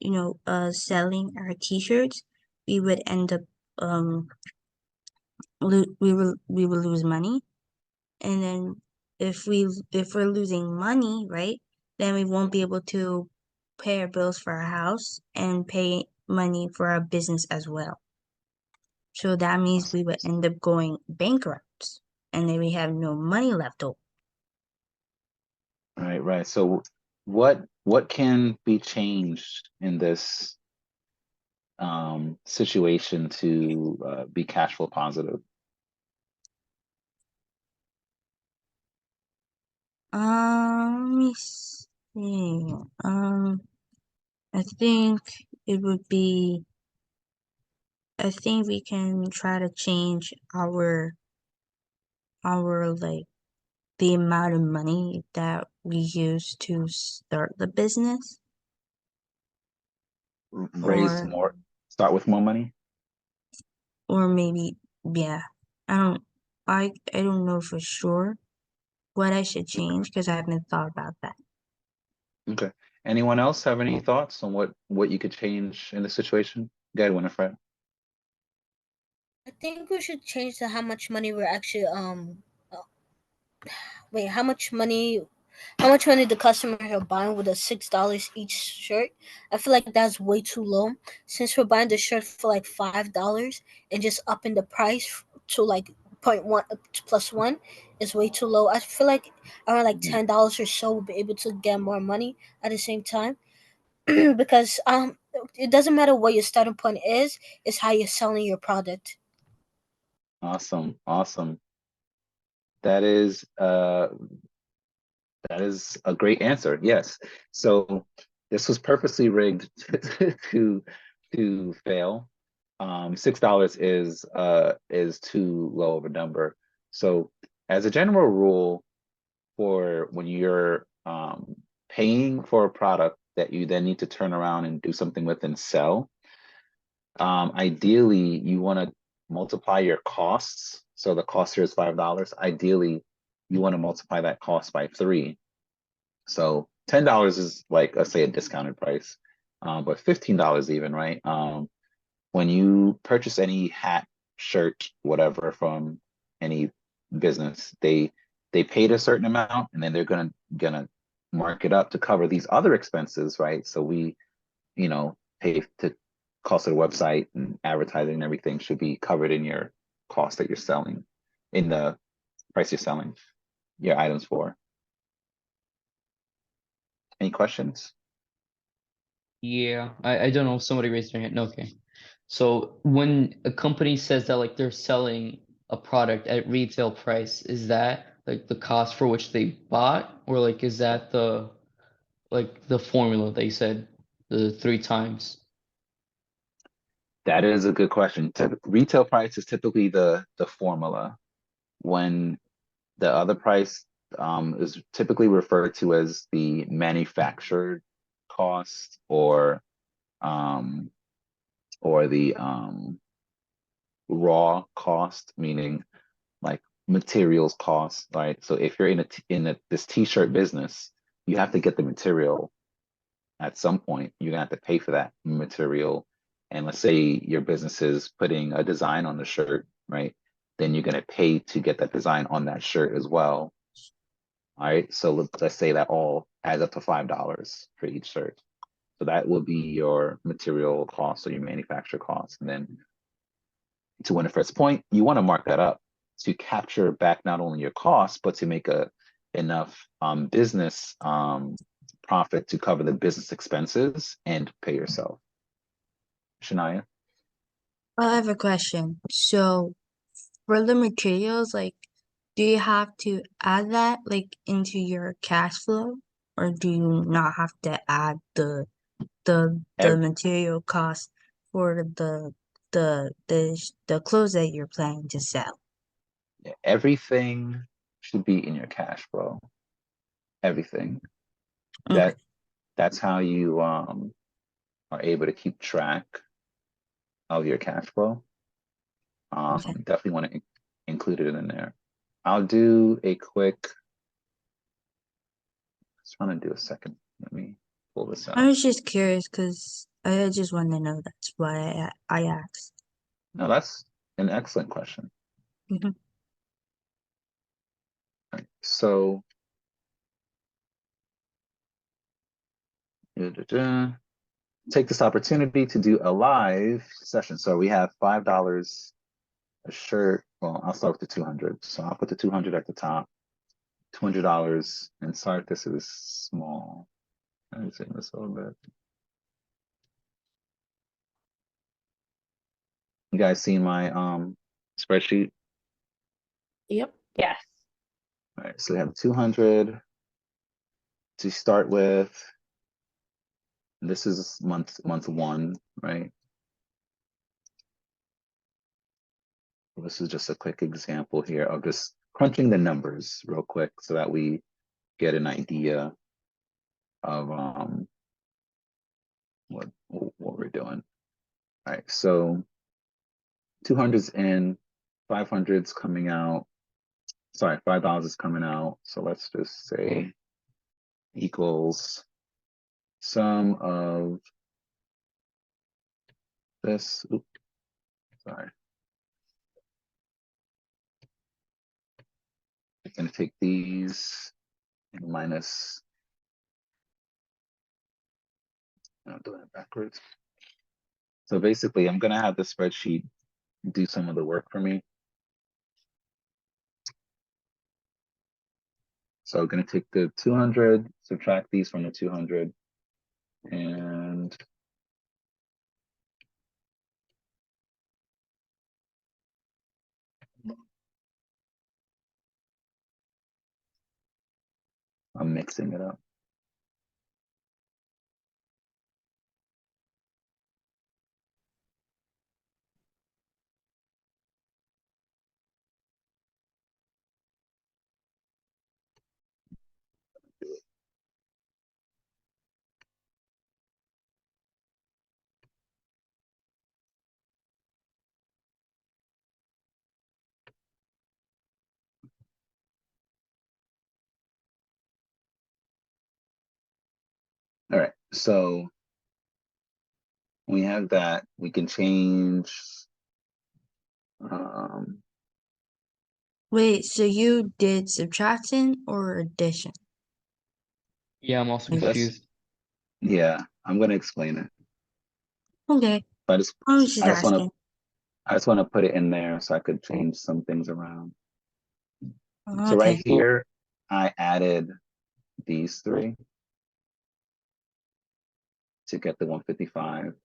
selling our t-shirts, we would end up we will lose money. And then if we're losing money, right, then we won't be able to pay our bills for our house and pay money for our business as well. So that means we would end up going bankrupt, and then we have no money left over. Right. So what can be changed in this situation to be cash flow positive? Let me see. I think it would be. I think we can try to change our like the amount of money that we use to start the business, Raise more, start with more money? or maybe, yeah. I don't know for sure what I should change because I haven't thought about that. Okay. Anyone else have any thoughts on what you could change in the situation? Go ahead, Winifred. I think we should change to how much money we're actually uh, wait, how much money the customer are buying with a $6 each shirt. I feel like that's way too low since we're buying the shirt for like $5 and just upping the price to like point one plus one is way too low. I feel like around like $10 or so we'll be able to get more money at the same time. Because it doesn't matter what your starting point is, it's how you're selling your product. Awesome. That is a great answer. Yes. So this was purposely rigged to fail. $6 is too low of a number. So as a general rule, for when you're paying for a product that you then need to turn around and do something with and sell, ideally you want to multiply your costs. So the cost here is $5. Ideally, you want to multiply that cost by 3. So $10 is like, let's say, a discounted price, but $15 even, right? When you purchase any hat, shirt, whatever from any business, they paid a certain amount, and then they're gonna mark it up to cover these other expenses, right? So we, pay to cost of the website and advertising and everything should be covered in your cost that you're selling, in the price you're selling your items for. Any questions? Yeah, I don't know if somebody raised their hand. No, okay. So when a company says that like they're selling a product at retail price, is that like the cost for which they bought, or like is that the like the formula that you said the 3 times? That is a good question. Retail price is typically the formula. When the other price is typically referred to as the manufactured cost or the raw cost, meaning like materials cost, right? So if you're this t-shirt business, you have to get the material at some point. You're gonna have to pay for that material. And let's say your business is putting a design on the shirt, right? Then you're gonna pay to get that design on that shirt as well. All right, so let's say that all adds up to $5 for each shirt. So that will be your material cost or your manufacturer cost. And then to Winifred's point, you want to mark that up to capture back not only your costs, but to make enough business profit to cover the business expenses and pay yourself. Shania? I have a question. So for the materials, like, do you have to add that like into your cash flow, or do you not have to add the material cost for the clothes that you're planning to sell? Everything should be in your cash flow. Everything. Okay. That's how you are able to keep track of your cash flow. Okay. Definitely want to include it in there. I'll do a quick. Just want to do a second. Let me pull this I out. was just curious because I just want to know. That's why I asked. No, that's an excellent question. Mhm. Right. So, take this opportunity to do a live session. So we have $5 a shirt. Well, I'll start with the 200. So I'll put the 200 at the top. $200, and sorry if this is small. Let me zoom this a little bit. You guys see my spreadsheet? Yep. Yes. All right, so we have 200 to start with. This is month 1, right? This is just a quick example here of just crunching the numbers real quick so that we get an idea of what we're doing. All right, so 200's in, 500's coming out. Sorry, $5 is coming out. So let's just say equals sum of this. Oops, sorry. I'm gonna take these and minus. I'm doing it backwards. So basically, I'm gonna have the spreadsheet do some of the work for me. So I'm gonna take the 200, subtract these from the 200, and I'm mixing it up. All right, so we have that. We can change. Wait, so you did subtraction or addition? Yeah, I'm also Like, confused. Yeah, I'm gonna explain it. okay, I I was just asking. just want to put it in there so I could change some things around. So Okay. right here, I added these 3 to get the 155,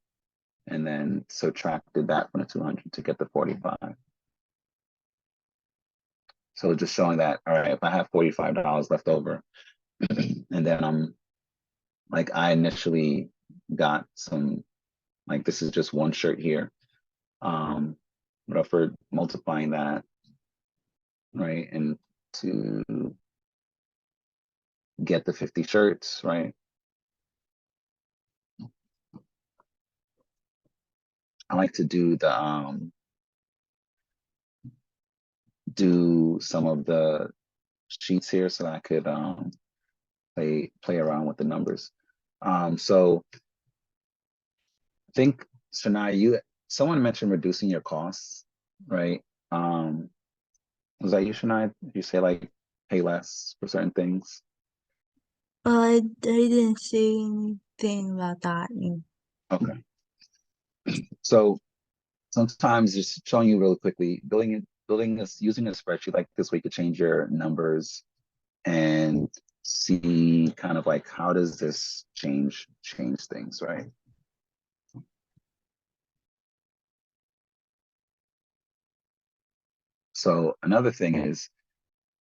and then subtracted that from the 200 to get the 45. So just showing that, all right, if I have $45 left over, and then I initially got some, like this is just one shirt here. But for multiplying that, right, and to get the 50 shirts, right? I like to do the do some of the sheets here so that I could play around with the numbers. So I think Shania, someone mentioned reducing your costs, right? Was that you, Shania? Did you say like pay less for certain things? I didn't say anything about that. Okay. So sometimes just showing you really quickly, building this using a spreadsheet like this, we could change your numbers and see kind of like how does this change things, right? So another thing is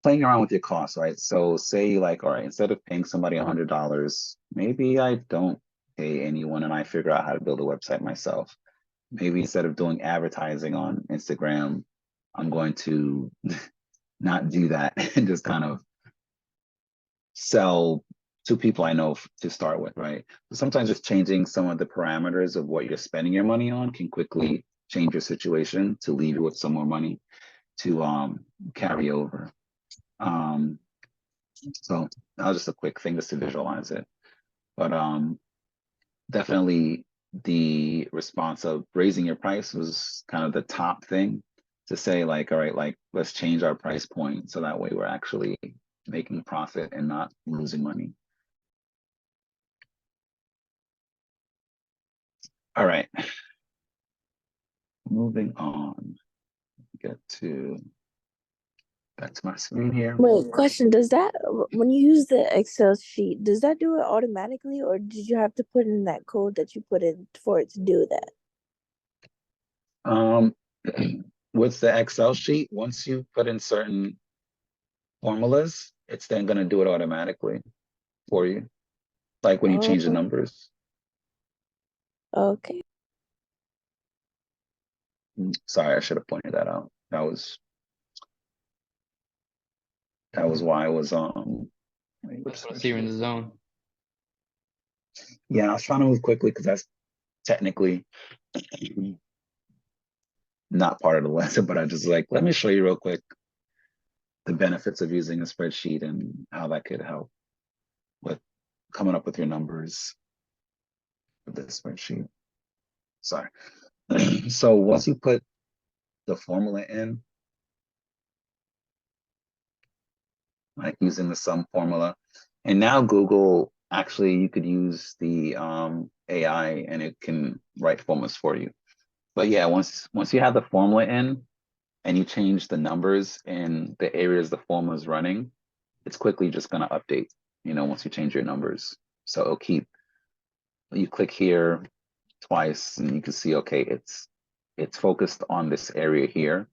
playing around with your costs, right? So say like, all right, instead of paying somebody $100, maybe I don't pay anyone and I figure out how to build a website myself. Maybe instead of doing advertising on Instagram, I'm going to not do that and just kind of sell to people I know to start with, right? So sometimes just changing some of the parameters of what you're spending your money on can quickly change your situation to leave you with some more money to carry over. So that was just a quick thing just to visualize it. But definitely the response of raising your price was kind of the top thing to say like, all right, like let's change our price point so that way we're actually making profit and not losing money. All right, moving on, get to back to my screen here. Wait, question, does that, when you use the Excel sheet, does that do it automatically, or did you have to put in that code that you put in for it to do that? With the Excel sheet, once you put in certain formulas, it's then going to do it automatically for you, like when you change the Oh, numbers. okay. Sorry, I should have pointed that out. That was why I was So you're in the zone. yeah, I was trying to move quickly because that's technically not part of the lesson, but I just like, let me show you real quick the benefits of using a spreadsheet and how that could help with coming up with your numbers with this spreadsheet. Sorry. So once you put the formula in, like using the sum formula, and now Google, actually you could use the AI and it can write formulas for you. But yeah, once you have the formula in and you change the numbers in the areas the formula is running, it's quickly just going to update, once you change your numbers. So it'll keep, you click here twice and you can see, okay, it's focused on this area here.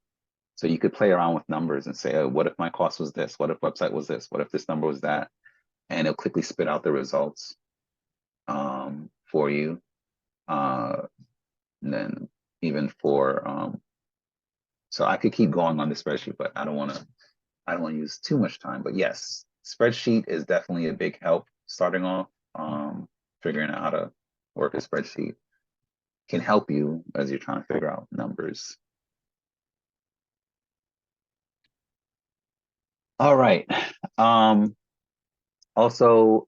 So you could play around with numbers and say, oh, what if my cost was this? What if website was this? What if this number was that? And it'll quickly spit out the results for you. And then even for, so I could keep going on the spreadsheet, but I don't want to use too much time. But yes, spreadsheet is definitely a big help starting off. Figuring out how to work a spreadsheet can help you as you're trying to figure out numbers. All right. Also,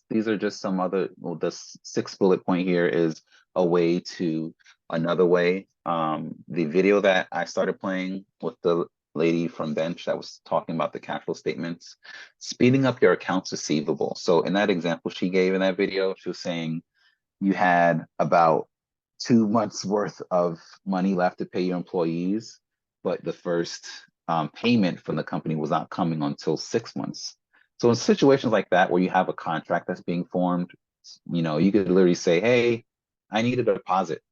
these are just some other, well, the 6th bullet point here is a way to, another way. The video that I started playing with the lady from Bench that was talking about the cash flow statements, speeding up your accounts receivable. So in that example she gave in that video, she was saying you had about 2 months worth of money left to pay your employees, but the first payment from the company was not coming until 6 months. So in situations like that, where you have a contract that's being formed, you could literally say, hey, I need a deposit.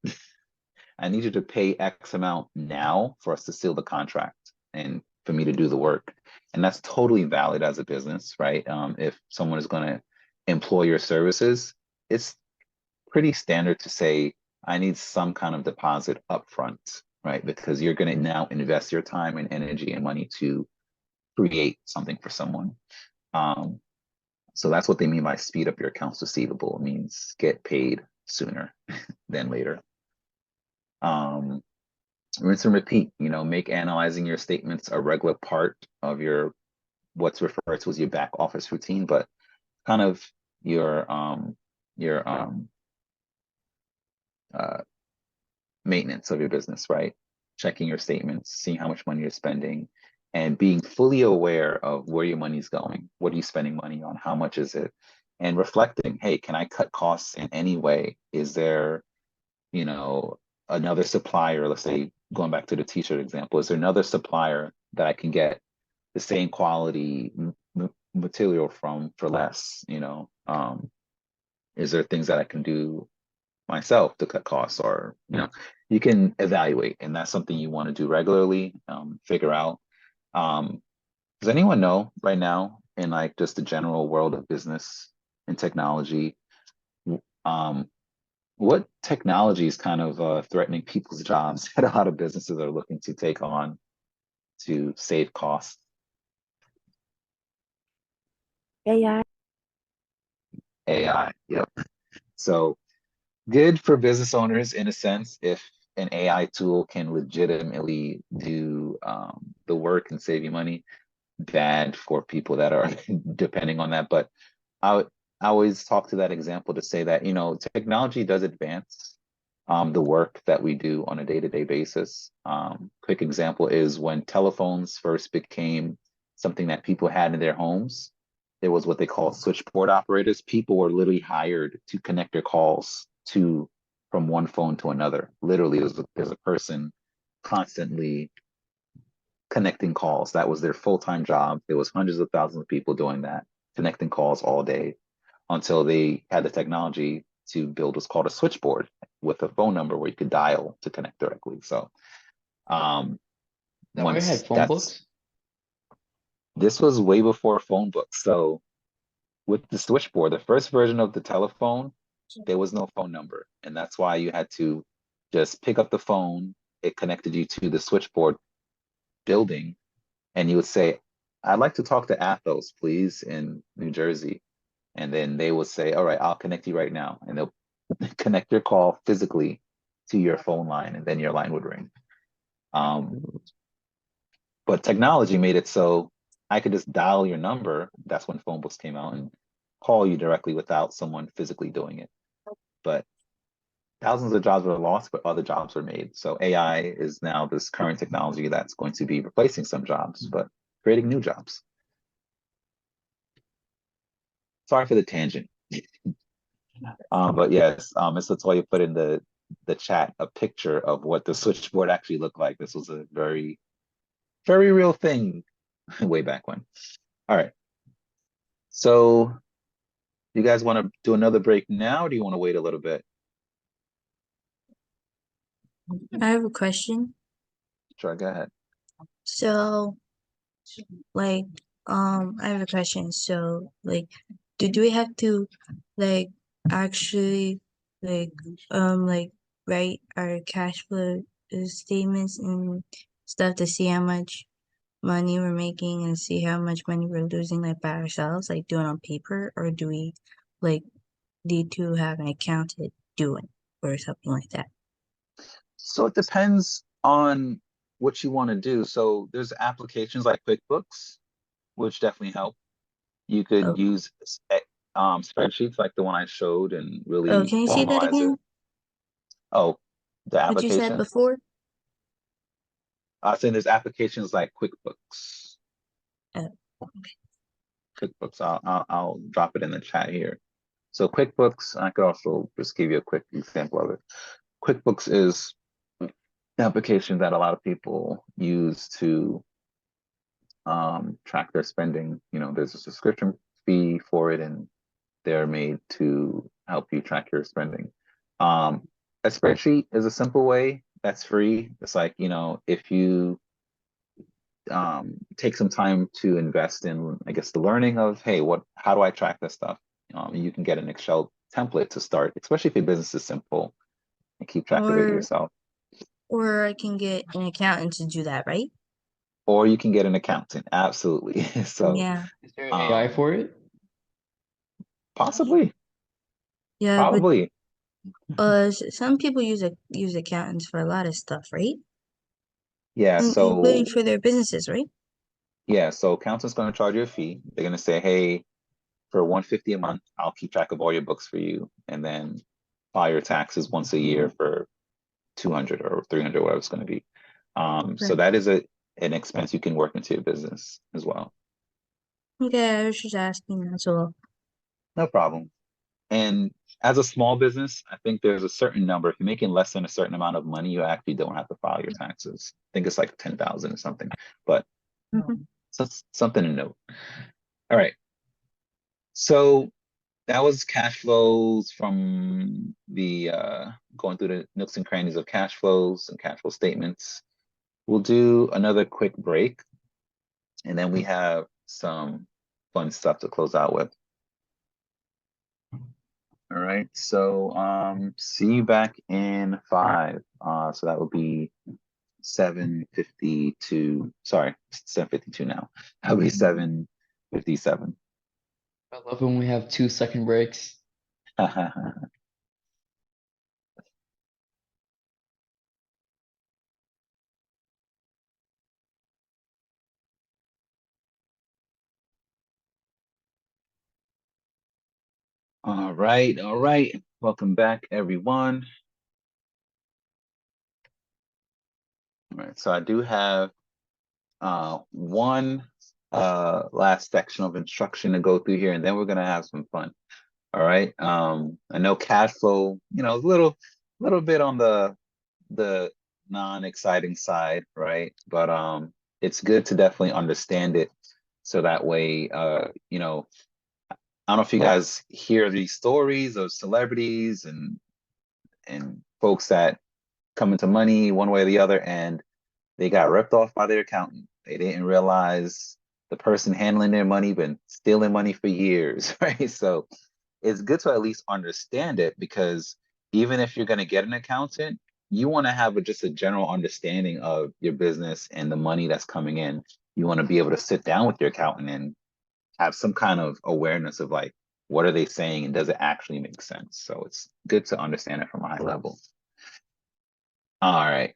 I need you to pay X amount now for us to seal the contract and for me to do the work. And that's totally valid as a business, right? If someone is going to employ your services, it's pretty standard to say, I need some kind of deposit upfront, right? Because you're going to now invest your time and energy and money to create something for someone. So that's what they mean by speed up your accounts receivable. It means get paid sooner than later. Rinse and repeat, make analyzing your statements a regular part of your what's referred to as your back office routine, but kind of your maintenance of your business, right? Checking your statements, seeing how much money you're spending, and being fully aware of where your money's going. What are you spending money on? How much is it? And reflecting, hey, can I cut costs in any way? Is there, another supplier, let's say going back to the t-shirt example, is there another supplier that I can get the same quality material from for less? Is there things that I can do myself to cut costs, or you can evaluate, and that's something you want to do regularly. Figure out, does anyone know right now in like just the general world of business and technology, what technology is kind of threatening people's jobs that a lot of businesses are looking to take on to save costs? AI. AI, yep. So good for business owners in a sense if an AI tool can legitimately do the work and save you money. Bad for people that are depending on that. But I always talk to that example to say that technology does advance the work that we do on a day-to-day basis. Quick example is when telephones first became something that people had in their homes. There was what they call switchboard operators. People were literally hired to connect their calls from one phone to another. Literally, there's a person constantly connecting calls. That was their full-time job. There was hundreds of thousands of people doing that, connecting calls all day, until they had the technology to build what's called a switchboard with a phone number where you could dial to connect directly. So That way I had phone books. This was way before phone books. So with the switchboard, the first version of the telephone, there was no phone number. And that's why you had to just pick up the phone. It connected you to the switchboard building. And you would say, I'd like to talk to Athos, please, in New Jersey. And then they would say, all right, I'll connect you right now. And they'll connect your call physically to your phone line, and then your line would ring. But technology made it so I could just dial your number. That's when phone books came out, and call you directly without someone physically doing it. But thousands of jobs were lost, but other jobs were made. So AI is now this current technology that's going to be replacing some jobs, but creating new jobs. Sorry for the tangent. But yes, Ms. Latoya put in the chat a picture of what the switchboard actually looked like. This was a very, very real thing way back when. All right. So you guys want to do another break now, or do you want to wait a little bit? I have a question. Sure, go ahead. So, like, I have a question. So, like, do we have to, like, actually, like, write our cash flow statements and stuff to see how much money we're making and see how much money we're losing, like, by ourselves, like, do it on paper, or do we, like, need to have an accountant do it or something like that? So it depends on what you want to do. So there's applications like QuickBooks, which definitely help. You could Oh. use spreadsheets like the one I showed and really Oh, can you say that formalize again? it. Oh, the What you said application? before? I was saying there's applications like QuickBooks. Oh. QuickBooks. I'll drop it in the chat here. So QuickBooks, I could also just give you a quick example of it. QuickBooks is an application that a lot of people use to track their spending. There's a subscription fee for it, and they're made to help you track your spending. A spreadsheet is a simple way that's free. It's like, if you take some time to invest in, I guess, the learning of, hey, how do I track this stuff? You can get an Excel template to start, especially if your business is simple and keep track of it Or yourself. or I can get an accountant to do that, right? Or you can get an accountant, absolutely. So Yeah. Is there AI for it? possibly, Yeah, but probably. some people use accountants for a lot of stuff, right? Yeah, Including so for their businesses, right? yeah, so accountant's gonna charge you a fee. They're gonna say, hey, for 150 a month, I'll keep track of all your books for you, and then file your taxes once a year for 200 or 300, whatever it's gonna be. So Right. that is an expense you can work into your business as well. Okay, I was just asking, that's all. No problem. And as a small business, I think there's a certain number. If you're making less than a certain amount of money, you actually don't have to file your taxes. I think it's like 10,000 or something, but Mhm. so something to note. All right. So that was cash flows from the going through the nooks and crannies of cash flows and cash flow statements. We'll do another quick break, and then we have some fun stuff to close out with. All right, so see you back in 5. So that would be 7:52. Sorry, 7:52 now. That'll be 7:57. I love when we have 2-second breaks. All right, all right. Welcome back, everyone. All right, so I do have one last section of instruction to go through here, and then we're gonna have some fun. All right. I know cash flow, a little bit on the non-exciting side, right? But it's good to definitely understand it, so that way I don't know if you guys hear these stories of celebrities and folks that come into money one way or the other, and they got ripped off by their accountant. They didn't realize the person handling their money been stealing money for years, right? So it's good to at least understand it, because even if you're going to get an accountant, you want to have just a general understanding of your business and the money that's coming in. You want to be able to sit down with your accountant and have some kind of awareness of like, what are they saying and does it actually make sense? So it's good to understand it from a high level. All right.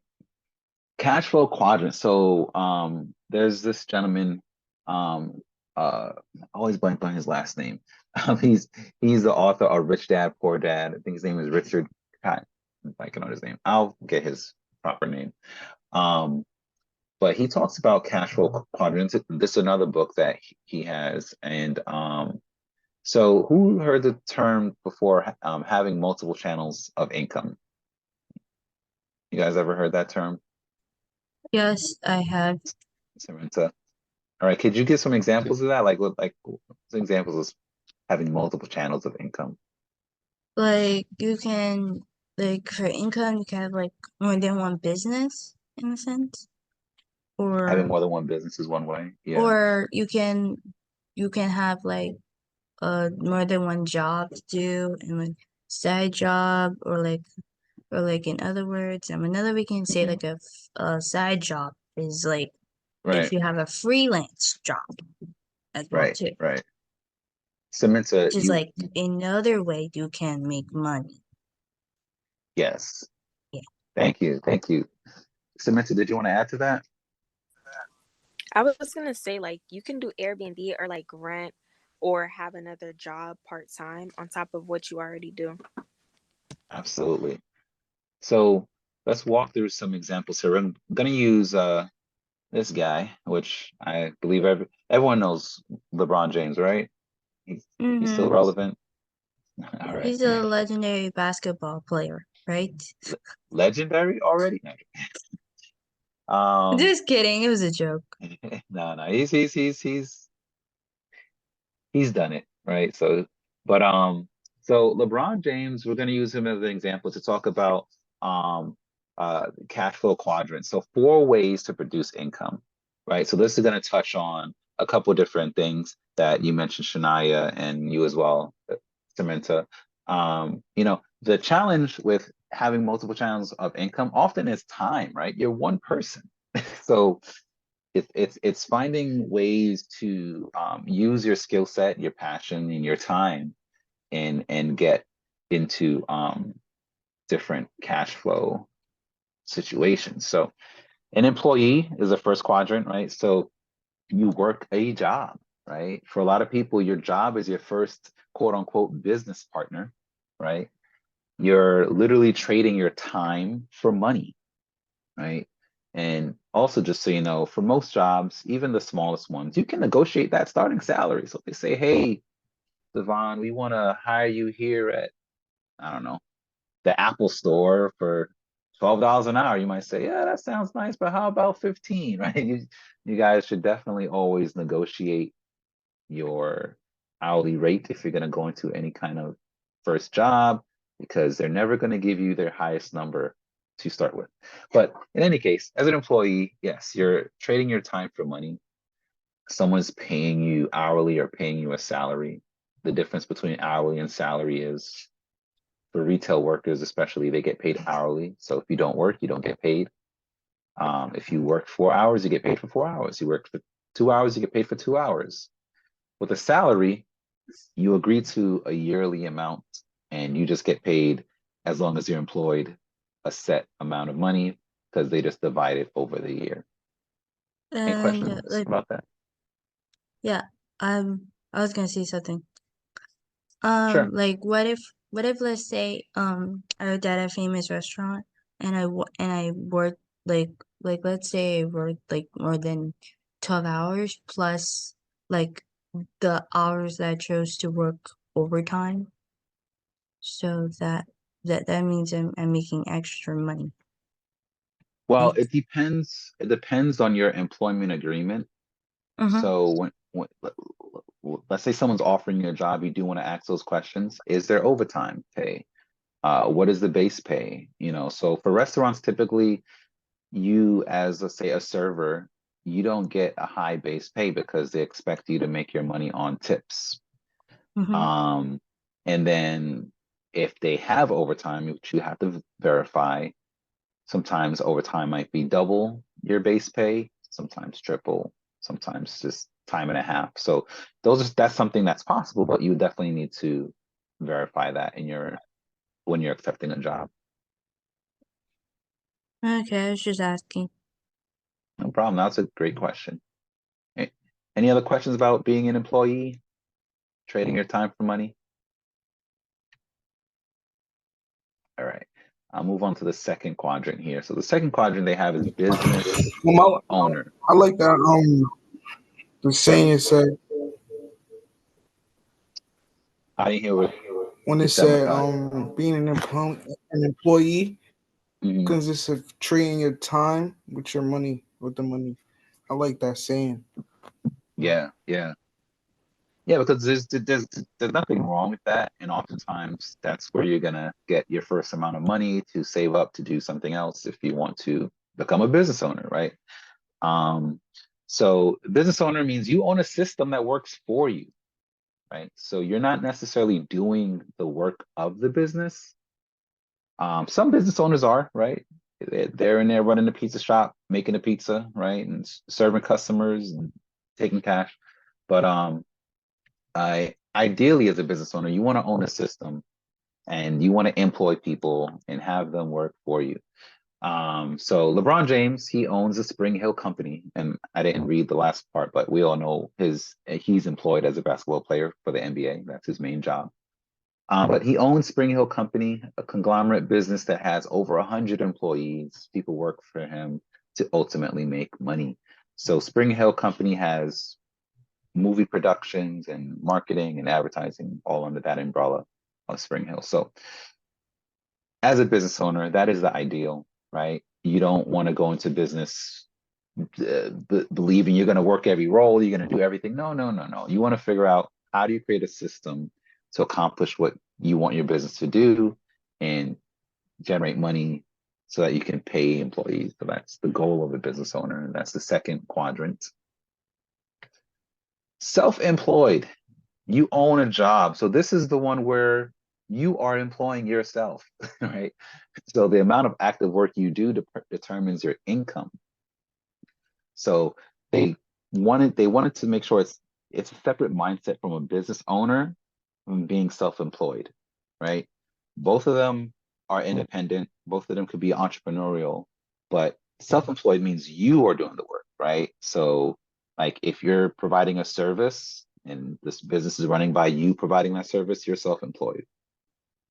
Cash flow quadrant. So there's this gentleman, I always blank on his last name. He's the author of Rich Dad Poor Dad. I think his name is Richard. God, if I can know his name, I'll get his proper name. But he talks about cash flow quadrants. This is another book that he has. And so who heard the term before, having multiple channels of income? You guys ever heard that term? Yes, I have. Samantha? All right, could you give some examples of that? Like some examples of having multiple channels of income? Like you can like for income you can have like more than one business in a sense. Having Or more than one business is one way. Yeah, or you can have like more than one job to do and like side job or like in other words, another we can say like a side job is like if right, you have a freelance job as well right, too, right. Samantha, which is like another way you can make money. yes. Yeah. Thank you, thank you. Samantha, did you want to add to that? I was gonna say like you can do Airbnb or like rent or have another job part time on top of what you already do. Absolutely. So let's walk through some examples here. I'm going to use this guy, which I believe everyone knows LeBron James, right? He's still relevant. All right. He's a legendary basketball player, right? Legendary already? No. Just kidding, it was a joke. No, he's done it, right? So LeBron James, we're going to use him as an example to talk about cash flow quadrants. So 4 ways to produce income, right? So this is going to touch on a couple different things that you mentioned, Shania, and you as well, Samantha. The challenge with having multiple channels of income often is time, right? You're one person. So it's finding ways to use your skill set, your passion, and your time, and get into different cash flow situations. So an employee is the first quadrant, right? So you work a job, right? For a lot of people, your job is your first quote unquote business partner, right? You're literally trading your time for money, right? And also, just so you know, for most jobs, even the smallest ones, you can negotiate that starting salary. So if they say, hey, Devon, we want to hire you here at, I don't know, the Apple store for $12 an hour, you might say, yeah, that sounds nice, but how about 15, right? You guys should definitely always negotiate your hourly rate if you're going to go into any kind of first job, because they're never going to give you their highest number to start with. But in any case, as an employee, yes, you're trading your time for money. Someone's paying you hourly or paying you a salary. The difference between hourly and salary is, for retail workers especially, they get paid hourly. So if you don't work, you don't get paid. If you work 4 hours, you get paid for 4 hours. You work for 2 hours, you get paid for 2 hours. With a salary, you agree to a yearly amount and you just get paid as long as you're employed a set amount of money, because they just divide it over the year. Any And questions about that? yeah, I was gonna say something. Sure. Like what if let's say I worked at a famous restaurant and I worked like let's say I worked like more than 12 hours plus like the hours that I chose to work overtime. So that means I'm making extra money. Well, Right? it depends. It depends on your employment agreement. So let's say someone's offering you a job, you do want to ask those questions. Is there overtime pay? What is the base pay? You know, so for restaurants, typically you, as let's say a server, you don't get a high base pay because they expect you to make your money on tips. And then if they have overtime, which you have to verify, sometimes overtime might be double your base pay, sometimes triple, sometimes just time and a half. So that's something that's possible, but you definitely need to verify that when you're accepting a job. Okay, I was just asking. No problem. That's a great question. Any other questions about being an employee, trading your time for money? All right. I'll move on to the second quadrant here. So the second quadrant they have is business owner. I like that the saying it said I didn't hear what when you it said, said Makai. being an employee Mhm. consists of trading your time with your money with the money. I like that saying. Yeah, yeah. Yeah, because there's nothing wrong with that. And oftentimes that's where you're gonna get your first amount of money to save up to do something else if you want to become a business owner, right? So business owner means you own a system that works for you, right? So you're not necessarily doing the work of the business. Some business owners are, right? They're in there running the pizza shop, making the pizza, right? And serving customers and taking cash. But ideally, as a business owner, you want to own a system and you want to employ people and have them work for you. So LeBron James, he owns a Spring Hill company, and I didn't read the last part, but we all know he's employed as a basketball player for the NBA. That's his main job. But he owns Spring Hill Company, a conglomerate business that has over 100 employees. People work for him to ultimately make money. So Spring Hill Company has movie productions and marketing and advertising all under that umbrella of Spring Hill. So as a business owner, that is the ideal, right? You don't want to go into business believing you're going to work every role, you're going to do everything. No, no, no, no. You want to figure out, how do you create a system to accomplish what you want your business to do and generate money so that you can pay employees. So that's the goal of a business owner. And that's the second quadrant. Self-employed, you own a job. So this is the one where you are employing yourself, right? So the amount of active work you do determines your income. So they wanted to make sure it's a separate mindset from a business owner from being self-employed, right? Both of them are independent, both of them could be entrepreneurial, but self-employed means you are doing the work, right? So like if you're providing a service and this business is running by you providing that service, you're self-employed.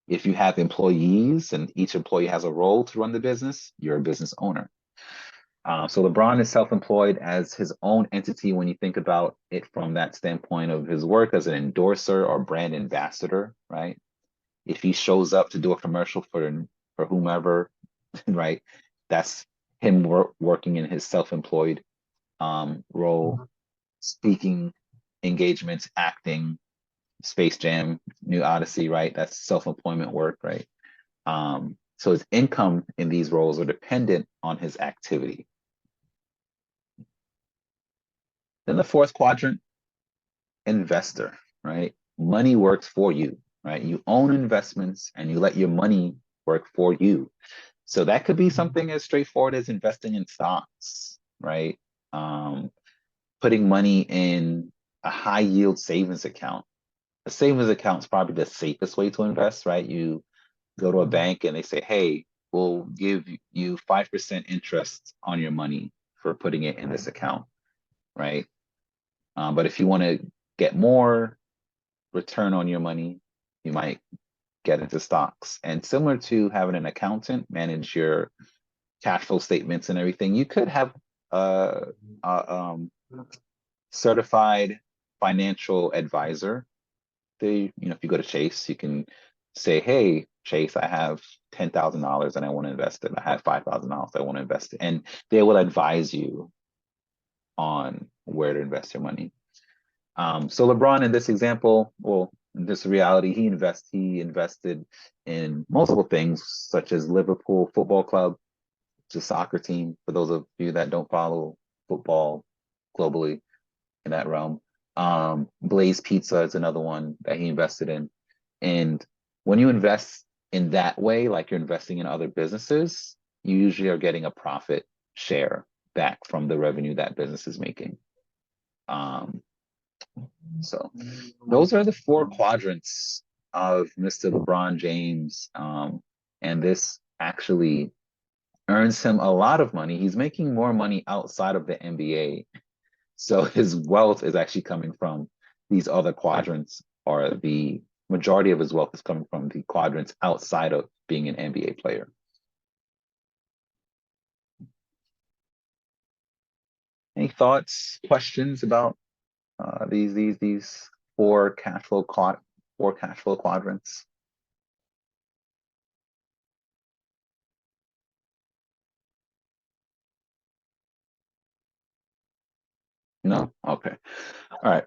If you have employees and each employee has a role to run the business, you're a business owner. So LeBron is self-employed as his own entity when you think about it from that standpoint of his work as an endorser or brand ambassador, right? If he shows up to do a commercial for whomever, right? That's him working in his self-employed role, speaking engagements, acting, Space Jam, New Odyssey, right? That's self-employment work, right? So his income in these roles are dependent on his activity. Then the fourth quadrant, investor, right? Money works for you, right? You own investments and you let your money work for you. So that could be something as straightforward as investing in stocks, right? Putting money in a high yield savings account. A savings account is probably the safest way to invest, right? You go to a bank and they say, hey, we'll give you 5% interest on your money for putting it in this account, right? But if you want to get more return on your money, you might get into stocks. And similar to having an accountant manage your cash flow statements and everything, you could have a certified financial advisor. If you go to Chase, you can say, hey, Chase, I have $10,000 and I want to invest it. I have $5,000 I want to invest it. And they will advise you on where to invest your money. So LeBron in this example, well, in this reality, he invested in multiple things, such as Liverpool Football Club, which is a soccer team, for those of you that don't follow football globally in that realm. Blaze Pizza is another one that he invested in. And when you invest in that way, like you're investing in other businesses, you usually are getting a profit share back from the revenue that business is making. So those are the four quadrants of Mr. LeBron James. And this actually earns him a lot of money. He's making more money outside of the NBA. So his wealth is actually coming from these other quadrants, or the majority of his wealth is coming from the quadrants outside of being an NBA player. Any thoughts, questions about these four cash flow quadrants? No? Okay. All right.